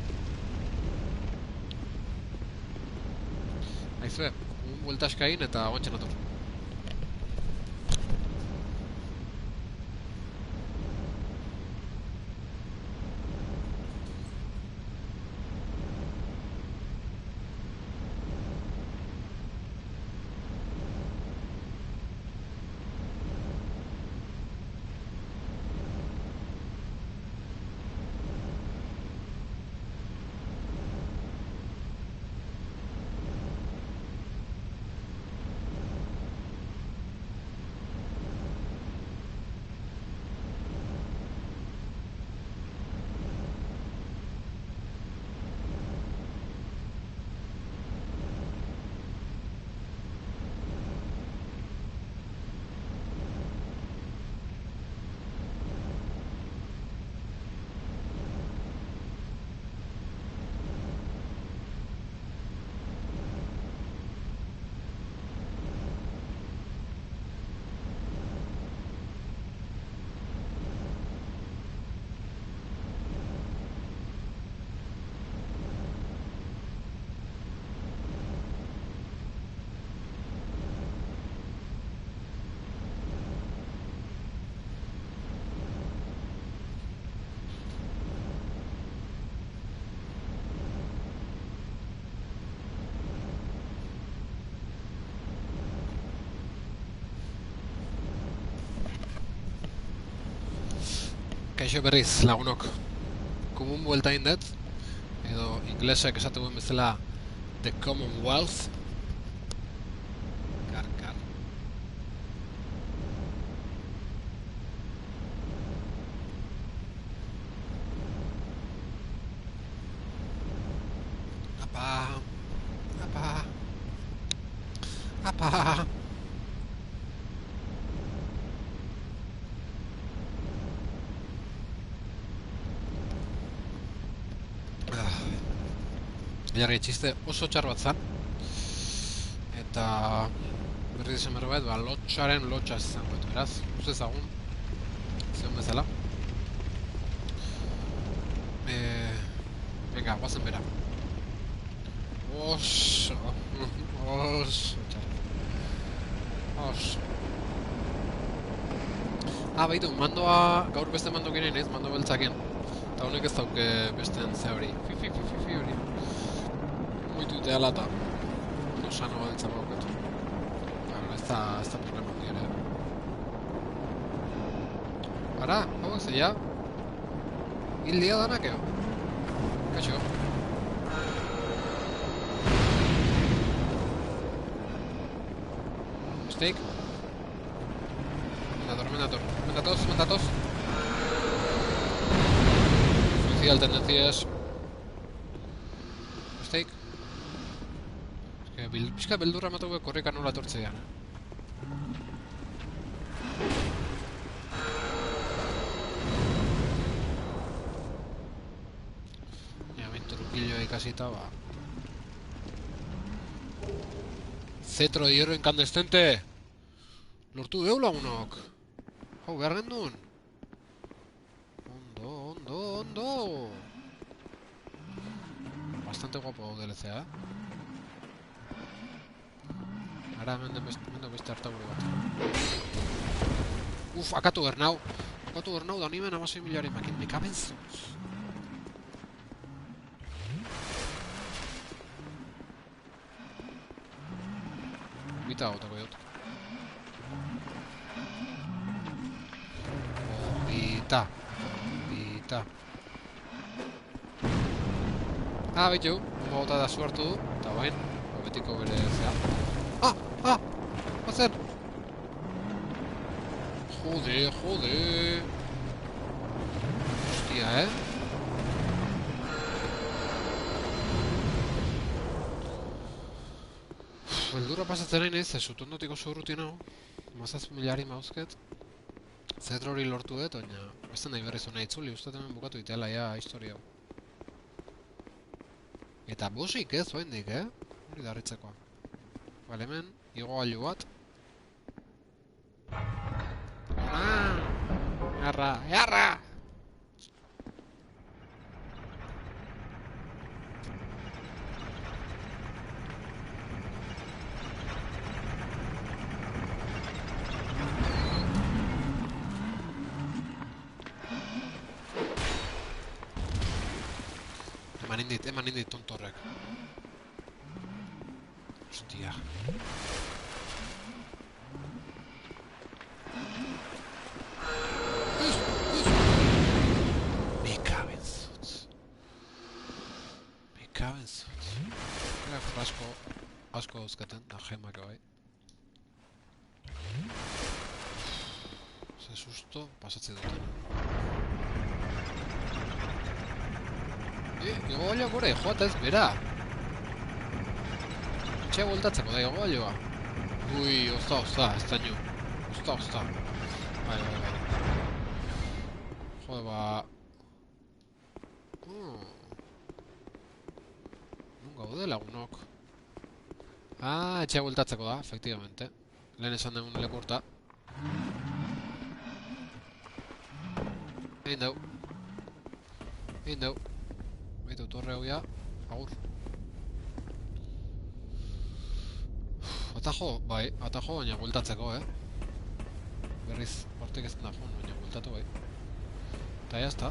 Speaker 1: Aizue, un bueltaska egin eta guantxen ator. Kaixo berriz, lagunok. Komun buelta indet, edo inglesek esatu duen bezala The Commonwealth. Kar. Apa. Jarri txiste oso txar bat zan. Eta berri desan berbait, lotxaren lotxa izango etu, beraz. Uste ezagun. Zeon bezala. Venga, guazen bera. Oso txar. Baitu, mandoa, gaur beste mando ginen ez, mando beltzaken. Eta honek ez dauke besten ze hori. Fifi hori. Muitu ideala eta osano beltza bauketu. Ez da problema hori ere. Ara, hau ez ja? Hil dia danak eo? Kaixo. Steak. Mentatos. Suicida tendencias. Steak. Pixka beldurra matu korrika nola tortzean. Ja, minturukillo ikasita, Cetro de hierro incandescente! Lortu deu lagunok! Hau, behar gendun! Ondo! Bastante guapo DLC-a, Ara, mendo beste hartaburu bat. Akatu gernau! Da nimen amasoi miliari makin, me caben zuz! Bita gautako dut. Bita. Baitu, gauta da suertu du, eta bain, betiko bere zea. Bazen! Jode! Hostia, Beldurra pasatzen nahi ez utondotik oso urruti nago. 17 miliari mauzket. Cetro hori lortu dut, baina ez nahi berriz hona itzuli, uste hemen bukatu itela ja historia. Eta busik ez, oendik, Hori darritzekoa. Bale, hemen, igogailu bat. Jarra! Eman indit tontorrek. Hostia. Me caben zutz. Asko dauzkaten, da gemak bai. Ze susto, pasatze duten. Igogailoa gora, joata ez bera. Etxea voltatzeko da igogailoa. Ozta, ez da nio. Ozta. Bai. Jode, Nun gaude lagunok. Etxea voltatzeko da, efectivamente. Lehen esan demun lekurta. Egin dau. Baitu, torre hau ja, agur. Atajo, baina bueltatzeko, Berriz, hortik ez da joan, baina bueltatu bai. Eta jazta.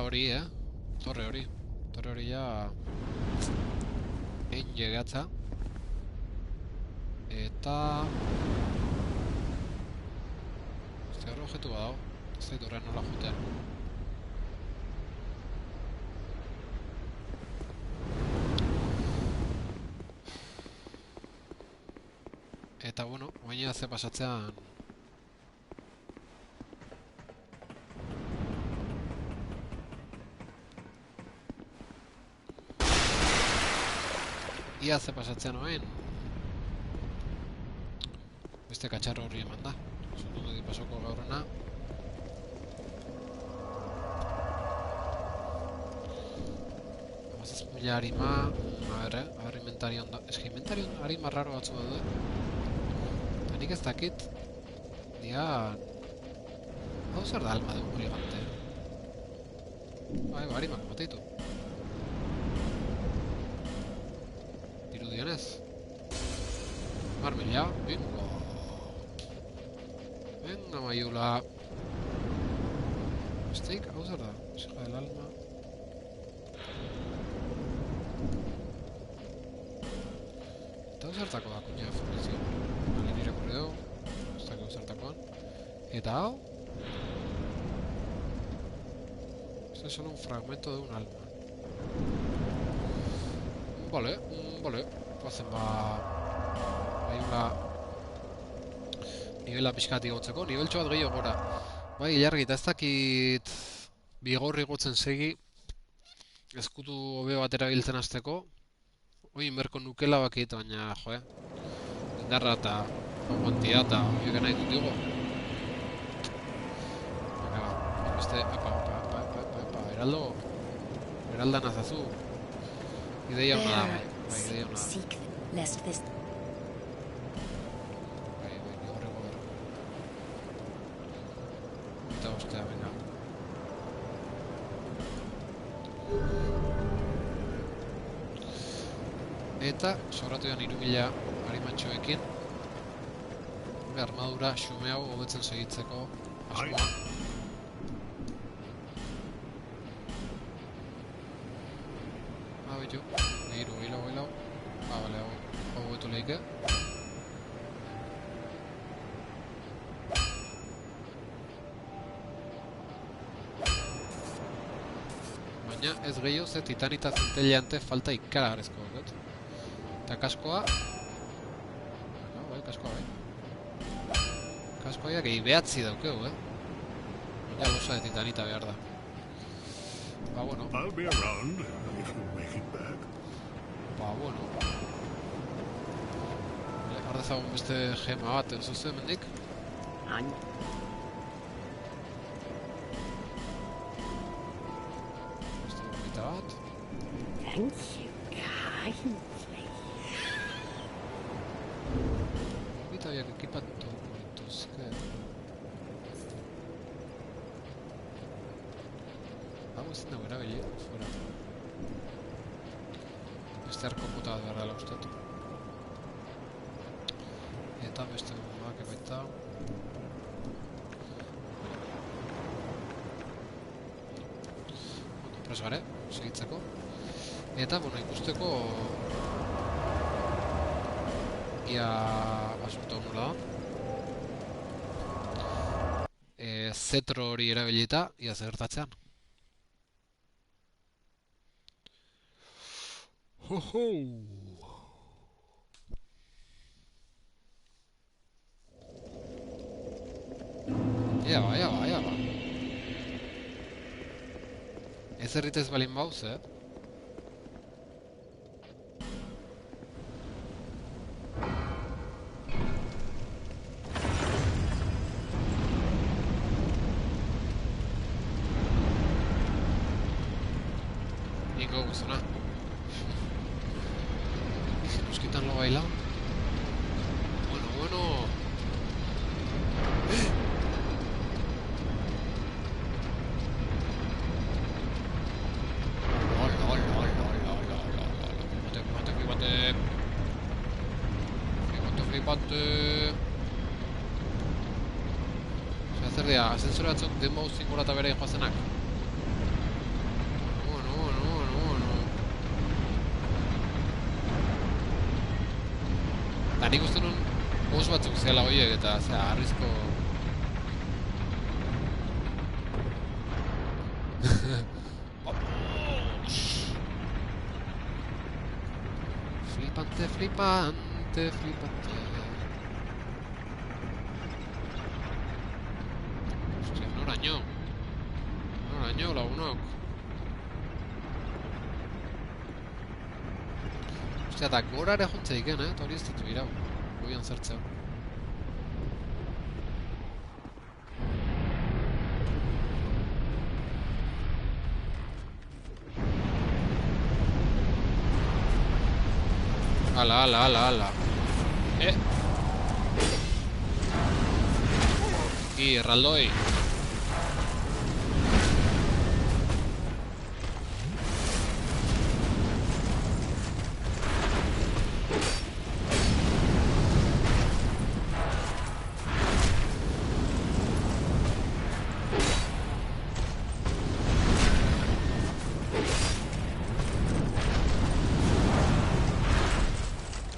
Speaker 1: Hori, Torre hori ja... Egin llegatza. Eta... Eske hor objektu bat dago. Ez dut horren nola jutean. Eta bueno, baina ze pasatzean... Ia ze pasatzean oain. Beste katxarro horri eman da. Zutu di pasoko gaurrena. Mila harima... A ver, inventari onda... Ez que inventari harima raro batzu daude. Eta nik ez dakit... Dian... Hau zer da alma de un gigante. Harimak mateitu. Dirudionez. Marmilla, bingo. Venga, maiula. Besteik, hau zer da? Hija del alma. Eta hau zertako da, kuña, funizio. Bale, nire kurri dugu. Ez dakit hau zertakoan. Eta hau? Este es solo un fragmento de un alma. Vale, vale. Guazen maiula... Nivela pixkat igotzeko, nibeltxo bat gehiago gora. Bai, ilargi, eta ez dakit bigorri gotzen segi eskutu hobe bat erabiltzen hasteko. Hoi inberko nukela bakit, baina, joe. Indarra eta guantia eta horiek nahi dut digo. Venga, beste, Heraldo, Heralda nazazu. Ideia hona da, bai, ideia hona da. Ostea, venga. Eta, sobratu ean 3000 harimatxoekin armadura xume hau hobetzen segitzeko asmoa. Bitu, hilau. Bale, hau hobetu lehike. Baina ez gehiago ze titanita zenteleante falta ikaragarrezko dut. Eta kaskoa... Bai, kaskoa bai. Kaskoa gehi behatzi daukegu, Baina losa de titanita behar da. Ba, bueno.
Speaker 2: I'll be around if you make it back.
Speaker 1: Ba, bueno. Ardezagun beste gema bat, enzuzen mendik.
Speaker 3: Thank you kindly.
Speaker 1: Bita horiak ekipatu dituzke. Hau ezin dago erabili, fuera. Beste arko mota bat behar dela ustatu. Eta beste gombak baita. Ondo pres gare, segitzeko. Eta, bueno, ikusteko... Ia... Asunto nola da. Zetro hori erabilita, ia zertatzean. Ho-ho! Ia ba. Ez erritez balin bauz, Ingo guztuna. Y si nos quitan lo bailado. Bueno. Flipante. Zer dira, ascensore batzuk denbau zingura eta bere joazenak. Eta nik uste nun boss batzuk zela horiek eta arrizko... Vamos. Flipante, flipante, flipante. Hostia, noraino lagunok. Ostia, eta gora ere jontza iken, eta hori ez ditu irau. Goian zertzea. Ala. Erraldoi.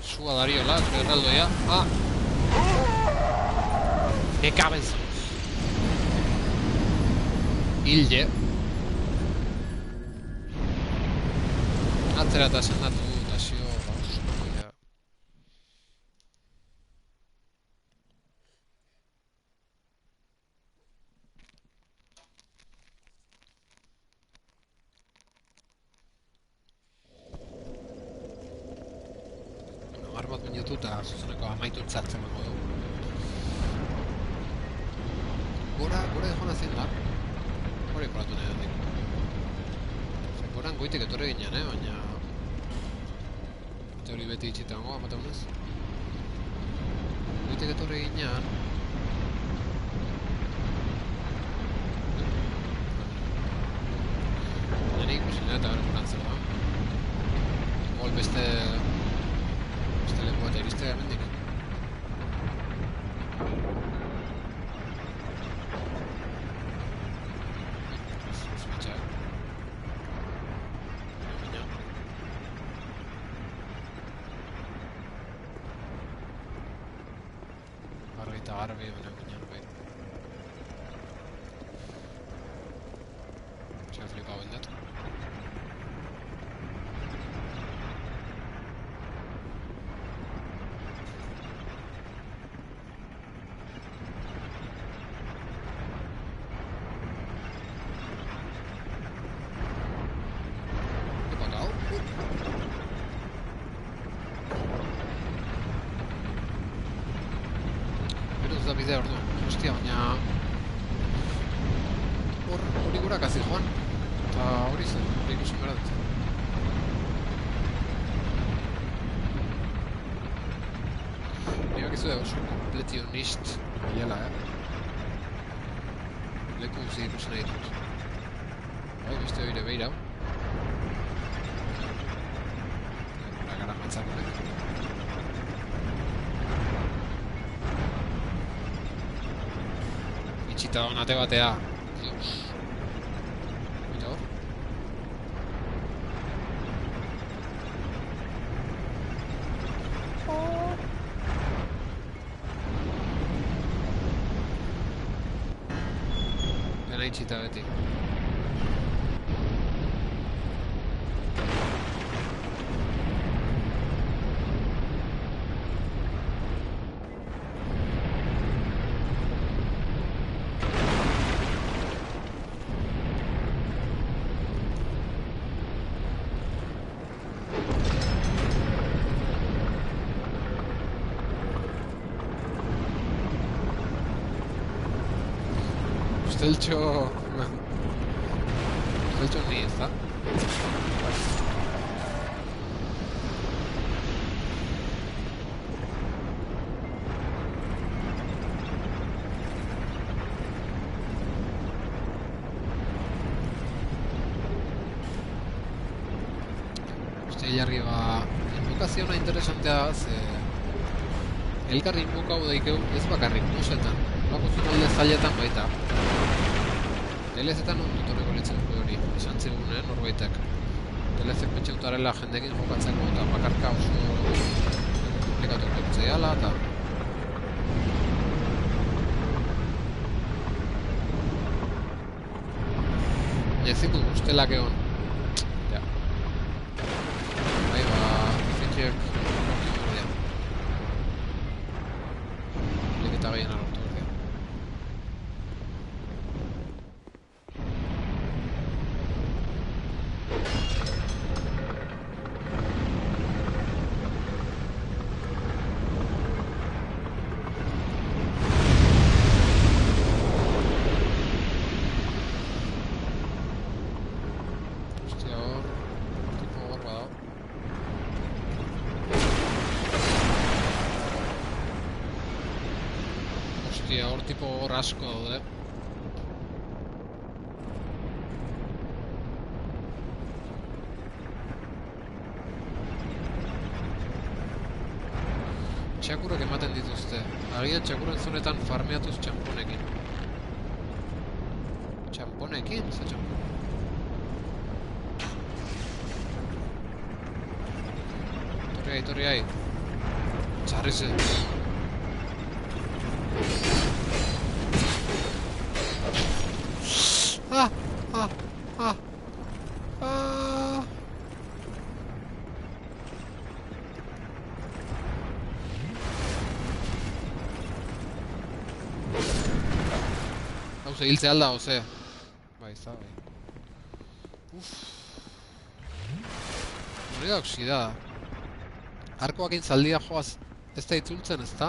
Speaker 1: Sua dariola, zure erraldoia. Ah! Me cabezo. Hilde. Atzera eta sendatu tasio gauskoia. Arbat minutu eta zuzeneko amaitu txartzen mango du. Gora joan azien da. Hori koratu nahi handik. Goran goitek etorre ginean, baina... Teori beti itxita gongo, amataunez. Goitek etorre ginean... Nire ikusi nire eta bere goran zela. Gol beste leku bat iristea hemendik. Garbi benak ginean bai. Txea flipa bendet. Bidea ordu, hostia, baina... Hori gura kazi joan. Eta hori zen, hori ikusen gara dut. Nibak izu oso kompletionist aiela, Leku guzi ikusen nahi dut. Bai, beste hori behira. Gara matzako nahi. Itxita donate batea. Dios. Eta hor? Dena itxita beti. Usteltxo ni ez da. Uste jarri ba... Inbokazioa interesantea ze... Elkarri inbokau daikeu ez bakarrik musetan. Bako zunalde zailetan baita. DLZ-etan ondutoreko litzen hori, esan zigun, norbaitek. DLZ-ek pentsautaarela jendekin jokatzeko eta bakarka oso komplikatu etortzea ala eta... Baina ezin du ustelak egon. Ja. Bai, fintiek lortu berdia. Liketa gehiena lortu berdia. Hor tipo hor asko daude. Txakurrak ematen dituzte. Agian txakurren zonetan farmeatuz txamponekin. Txamponekin? Ze txampon? Torri ai. Txarri ze. Hauze, hiltze alda, oze. Bai, za, bai. Uff. Hori da oxidada. Arkoakin zaldia joaz ez da itzultzen, ez da?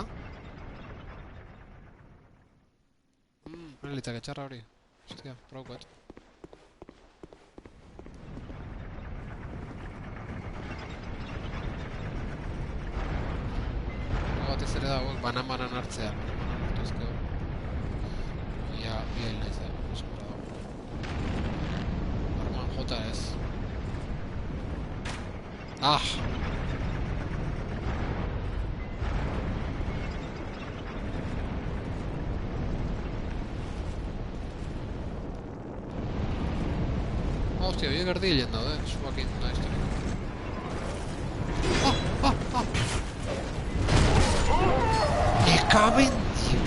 Speaker 1: Litzak etxarra hori. Ostia, praukoet. Batez ere dagoek banan hartzea. Banan hartu ezkeo. Ia hil nahiz da. Eskura dago. Arman jota ez. Ah! Hostia, horiek erdilen daude, suakin da historiko. Me caben, tío.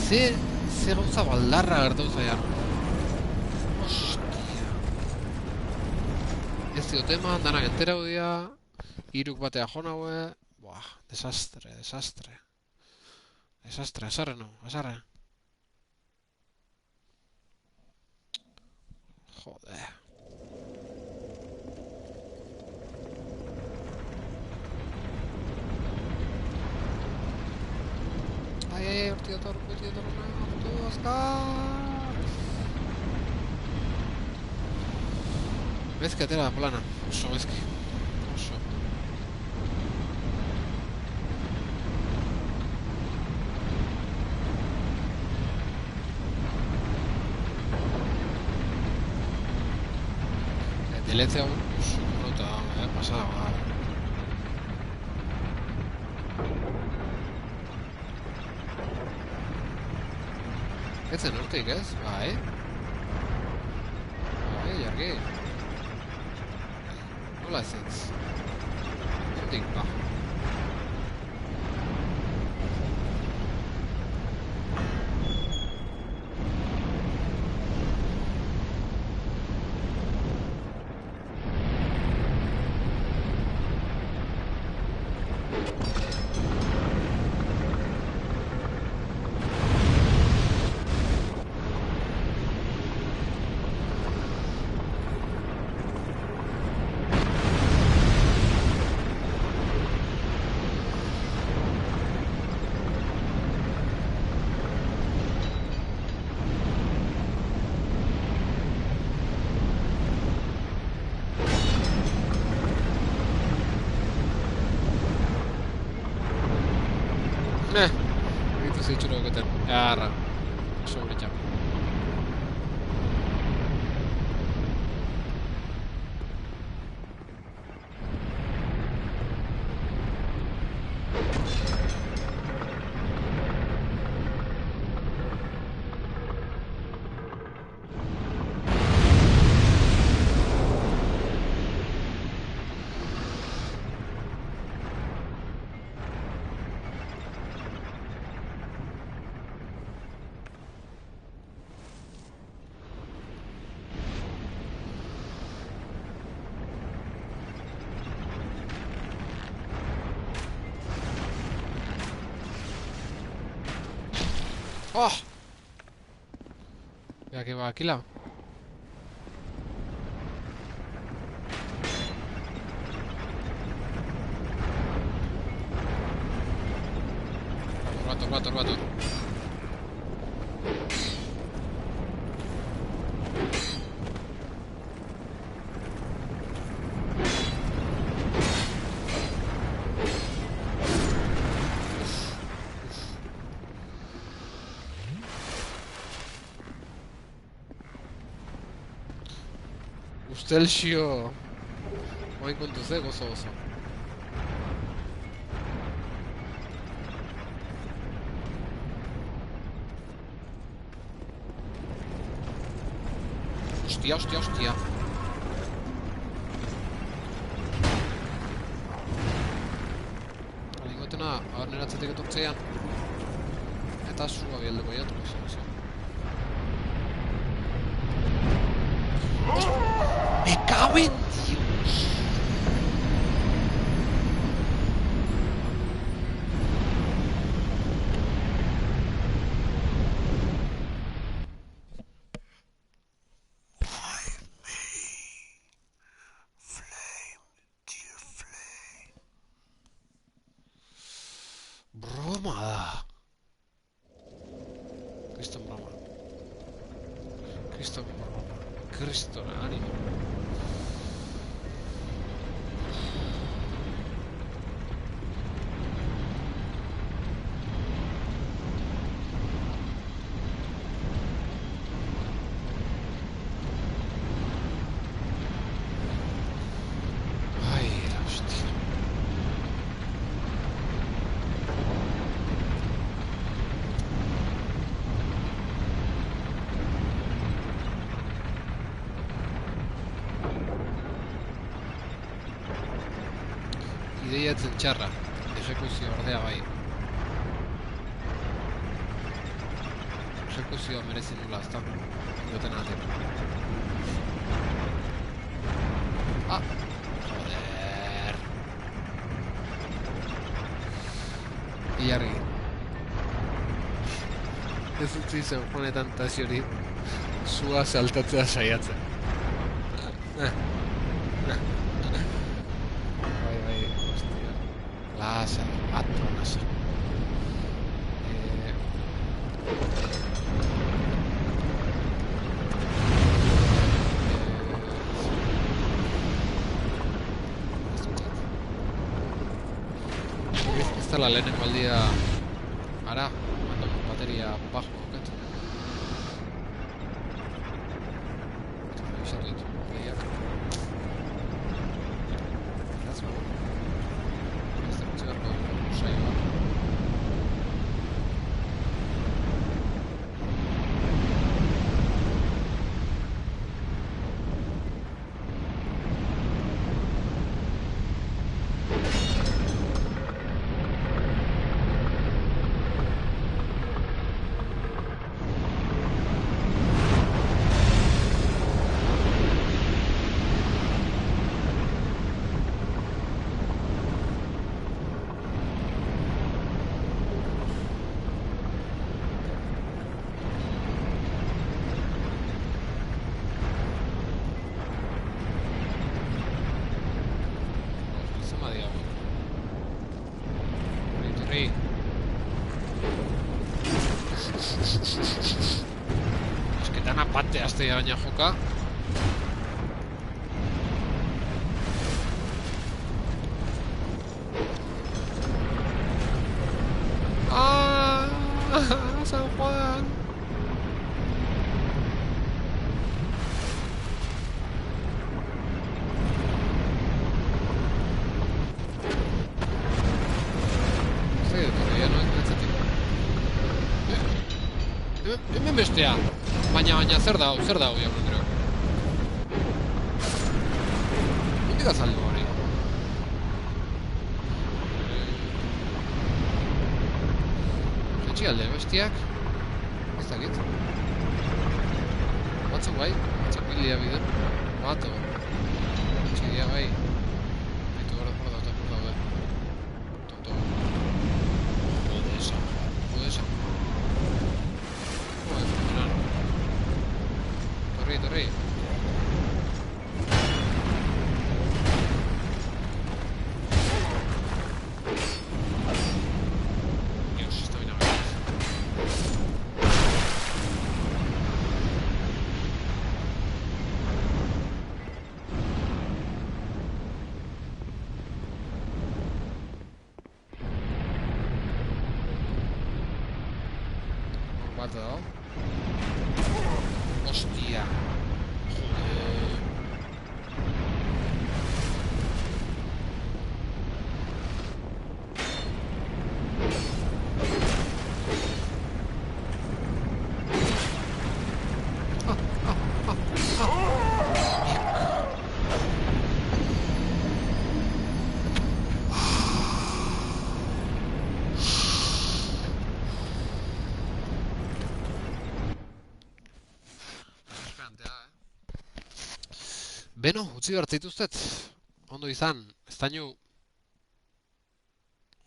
Speaker 1: Ze gauza baldarra gertatu zaian. Hostia. Ez diote eman, danak enterau dira. Hiruk batea jo naue. Buah, desastre. Desastre, asarre no, asarre. Joder. Ai, hortik dator, hartu azkar. Bezki atera da plana, oso bezki. Oso. Delete hau oso nota, pasada bada. Ez zen hortik, ez? Bai. Bai, jargi. Nola ez ez? Hortik, ba. Itu sih curug kita. Arah. Sorry jam. Oh! Mira que va aquí la... Rato. Ustelxio... Voy con tu gozo. Hostia. Lingoitena aurneratzetik etortzean. Eta zua bialdeko jatuko zen. ¡Me cago en Dios! Broma da. Kriston broma. Kriston ánimo. Ay, la hostia. Ideia etzen txarra, ejekuzio ordea bai. Ejekuzioa merezi nula, ezta? Duten atek. Ah! Joder! Ilargi. Ez utzi zen honetan tasiori zua saltatzea saiatzen. Lasai, attonassa. Esta la lehenengo aldia ara, mando bateria bajo oket. Revisatu ditu, lehiak. Esketan apate astea baina joka. San Juan. Hemen bestea. Baina zer da, jaun Andreok. Nondik azaldu hori? Etxialde, bestiak? Ez dakit. Batzuk bai, batzuk bilia biden. Bato. Etxidia bai. Baitu hor daude. Tonto. Jode esan. bat dago. Hostia. Beno, utzi behar zaituztet. Ondo izan, estainu.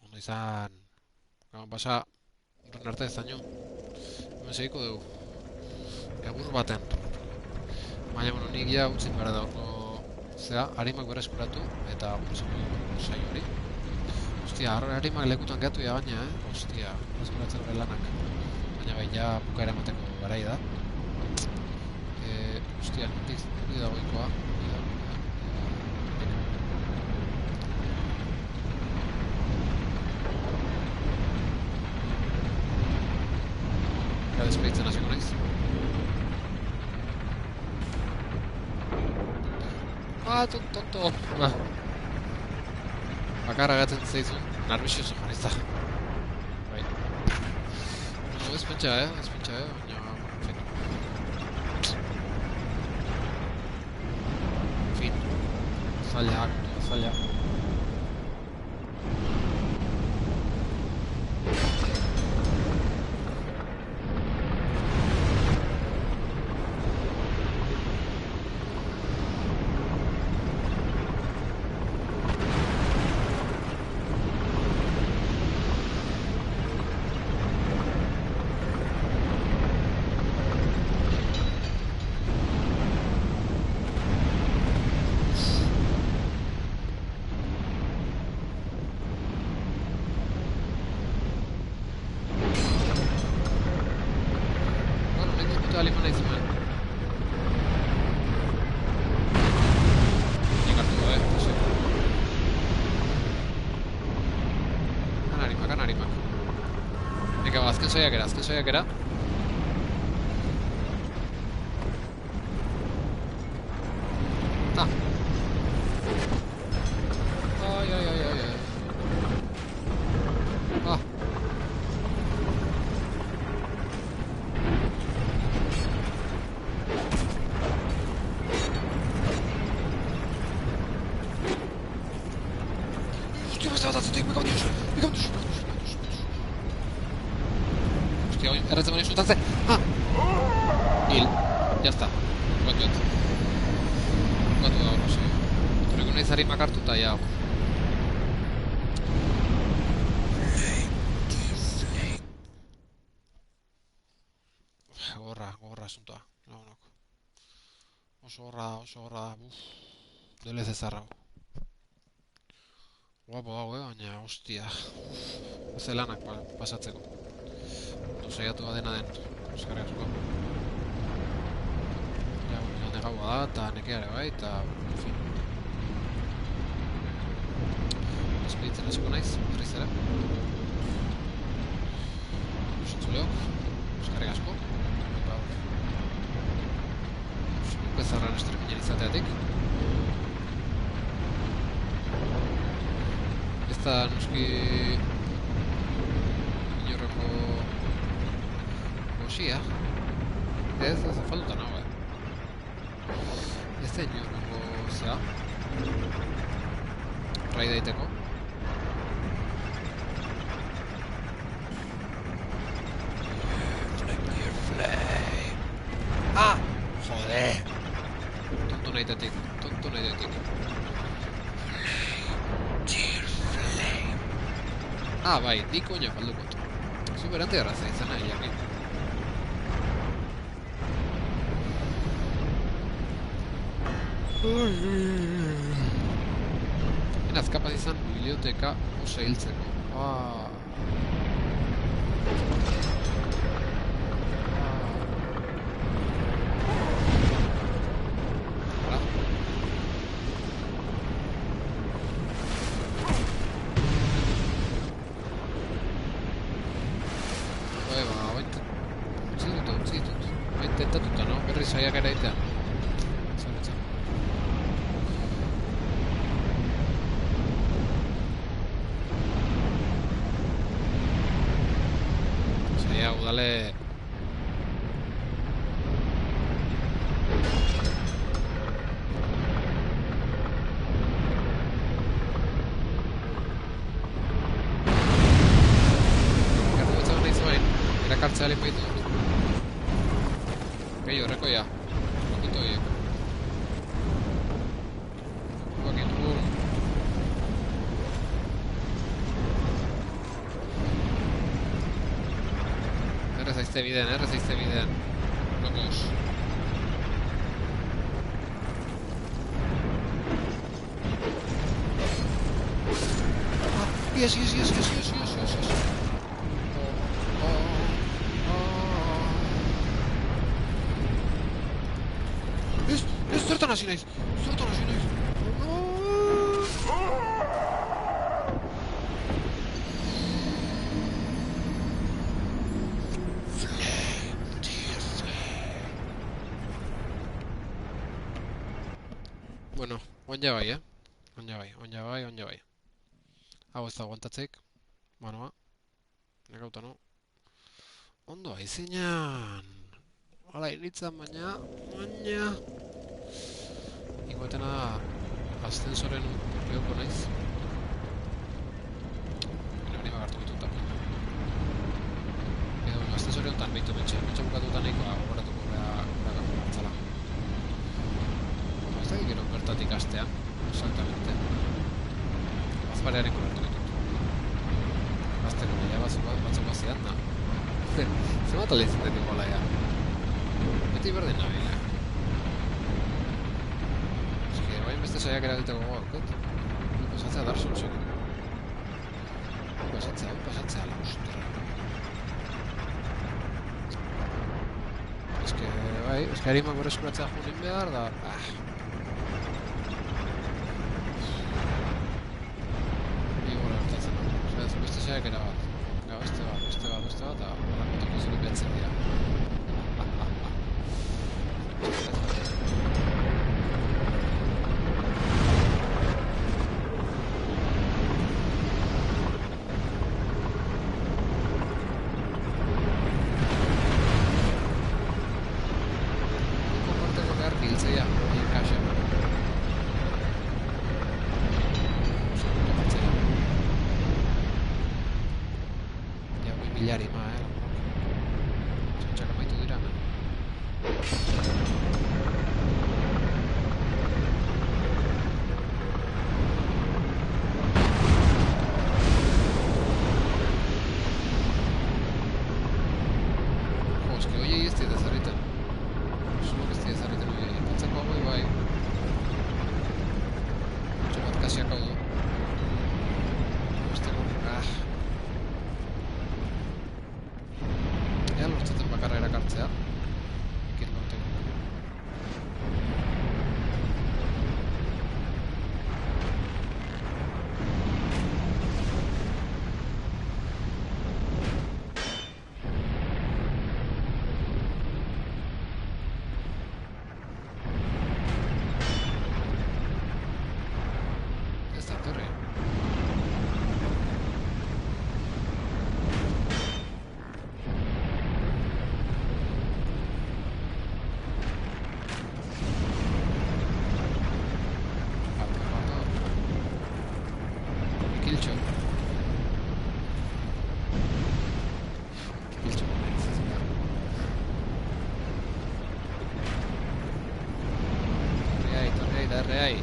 Speaker 1: Ondo izan. Gauan pasa, horren arte estainu. Hemen segiko dugu. Egur baten. Baina, bueno, nik ja utzi behar dago. Zea, harimak berreskuratu, eta utziko dugu saio hori. Hostia, harimak lekutan gehatu ya baina, Hostia, berreskuratzen hori lanak. Baina bai, ja bukaera emateko garai da. Hostia, nondik dagoikoa. Despeditzen hasiko naiz. Tonto. Bakarra gatzen zaizun, nervioso jarrizta. Bai. Ez pentsa, baina... Fin. Zaila. Azken saiakera. Hostia, me estaba dando, me cago en Dios. Erretzen bani sustatzen. Hil. Jazta. Bukatu da hor, oso. Tureko nahiz harimak hartu eta ja. Gogorra asuntoa. Oso gorra. DLC zarra. Guapo dago, baina, hostia. Haze lanak pasatzeko. Saiatu dena den, eskarrik asko. Ja, negaua da, eta nekeare bai, eta... En fin. Despeditzen hasiko naiz, berriz ere. Zentzuleok, eskarrik asko. Bezarran estreminen izateatik. Ez da, noski... Inorreko... Gosia. Ez falta nago, Ez da inorreko zea. Rai daiteko. Jode! Tonto nahitetik. Bai, di koña faldukot. Superante garraza izan nahi jakin. Enaz kapaz izan biblioteka oso hiltzeko. tentatuta, no? Berri saiak ere egitea. Zaretzen. Zaila, udale... Erakartzea lehen behitu dut. Gehi horreko ya. Lokito hiek. Guak intugun. Errez aizte biden. Lokos. Yes. Zertan hasi naiz! Bueno, onja bai, Onja bai. Hau ez da aguantatzeik. Manoa. Negauta no. Ondo aizinan. Hala initzan baina... Iguetena ascensoren urpeuko naiz. Hori bagartu bituta. Edo, ascensoren ontan behitu betxe bukatuta nahiko agoratuko gara gartzala. Ez da gero bertatik astea, exactamente. Azparearen goratu ditut. Azteko nila batzuk bazian da. Zer bat alde izaten iguala ya. Beti berdin nabila. Beste saiak eragiteko gaukot. Pasatzea Dark Soulsek. Pasatzea la ostra. Eske harimak berreskuratzea junin behar da... Igual hartatzen. Beste saiak erabat. Beste bat, eta alakotako zuru behatzen dira. Milari ma, Zentxak amaitu dira, men. Es que oye, este desarritan. Solo que este desarritan, oye, pentsako hau bai. Txo bat kasiak hau du. Lortzaten bakarra erakartzea. Iker gauteko. Ez da torre. Torre ahí.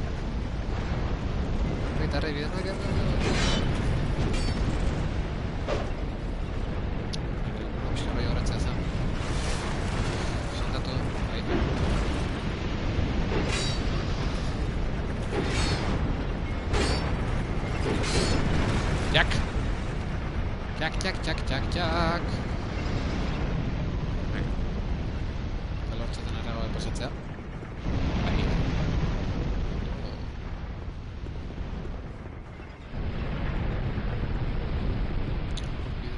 Speaker 1: Jak. Lortzaten aragoa pasatzea. Bai.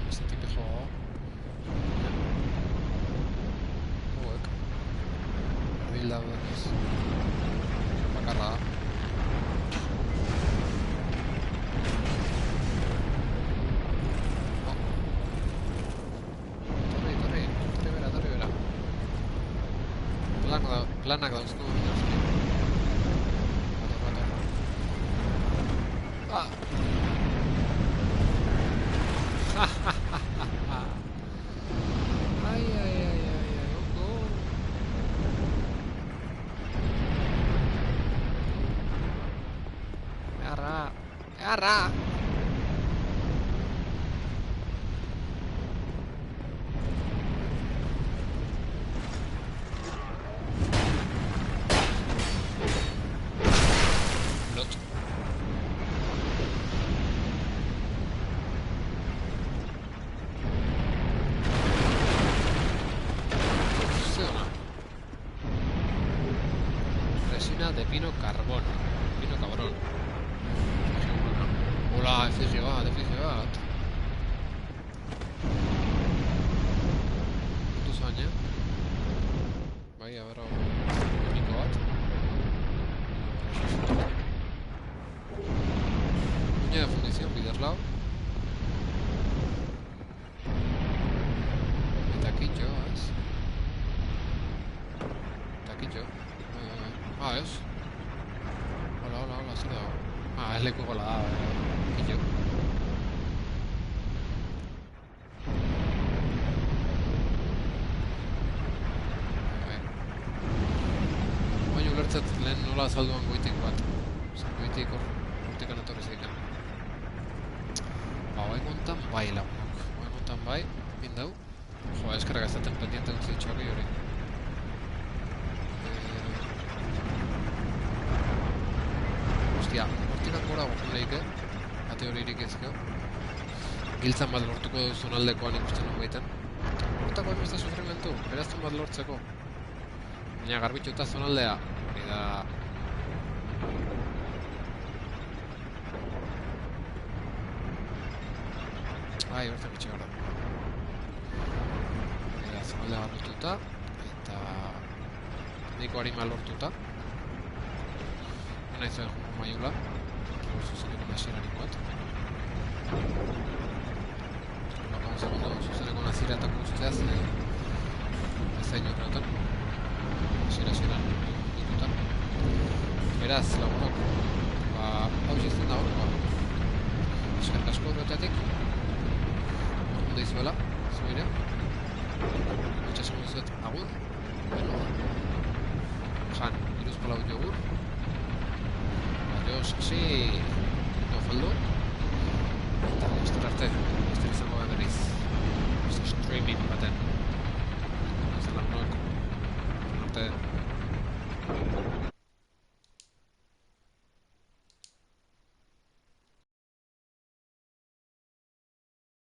Speaker 1: Beste tipe joa. Hauek. denez. Bakarra da. Torri bera. Planak dauzko. Ah! Ai, ondo. Earra! Lot. Resina de pino carbón. Pino cabrón. Hola, FG bat. Duz baina. Bai, abero. Uniko bat. Uña de fundición, biderlau. Eta kitxo, ez? Ez? Hola, zer dago? Ez leku gola da, kitxo. Baina ulertzat lehen nola azalduan goitik bat. Goitik hor, urtikan etorri zeikan. Bai montan bai lagunok. Bai montan bai, bindau. Jo, eskerrak ez daten pendiente dut zitxoak hori. Hostia, hortikan gora gokun lehike. Ate hori irik ezkeo. Giltzan bat lortuko duzun aldekoan ikusten hon baiten. Hortako hainbeste sufrimentu, berazten bat lortzeko. Baina garbitxuta zonaldea. Hori da... Ai, bertan bitxe gara. Hori da, zonaldea garbituta. Eta... Niko harima lortuta. Nahi zuen jungo maiula. Hor zuzeneko nasieran ikuat. Baka un segundo, zuzeneko nasiera eta guzteaz. Ez da inoetan. Nasieran ikutan. Beraz, lagunok. Hau izten da horrekoa. Eskerrik asko horretatik. Ondo izuela, zuire. Itxasun dizuet agur. Bueno. Jan, iruz palau jogur. Adiós, sí. No faldo.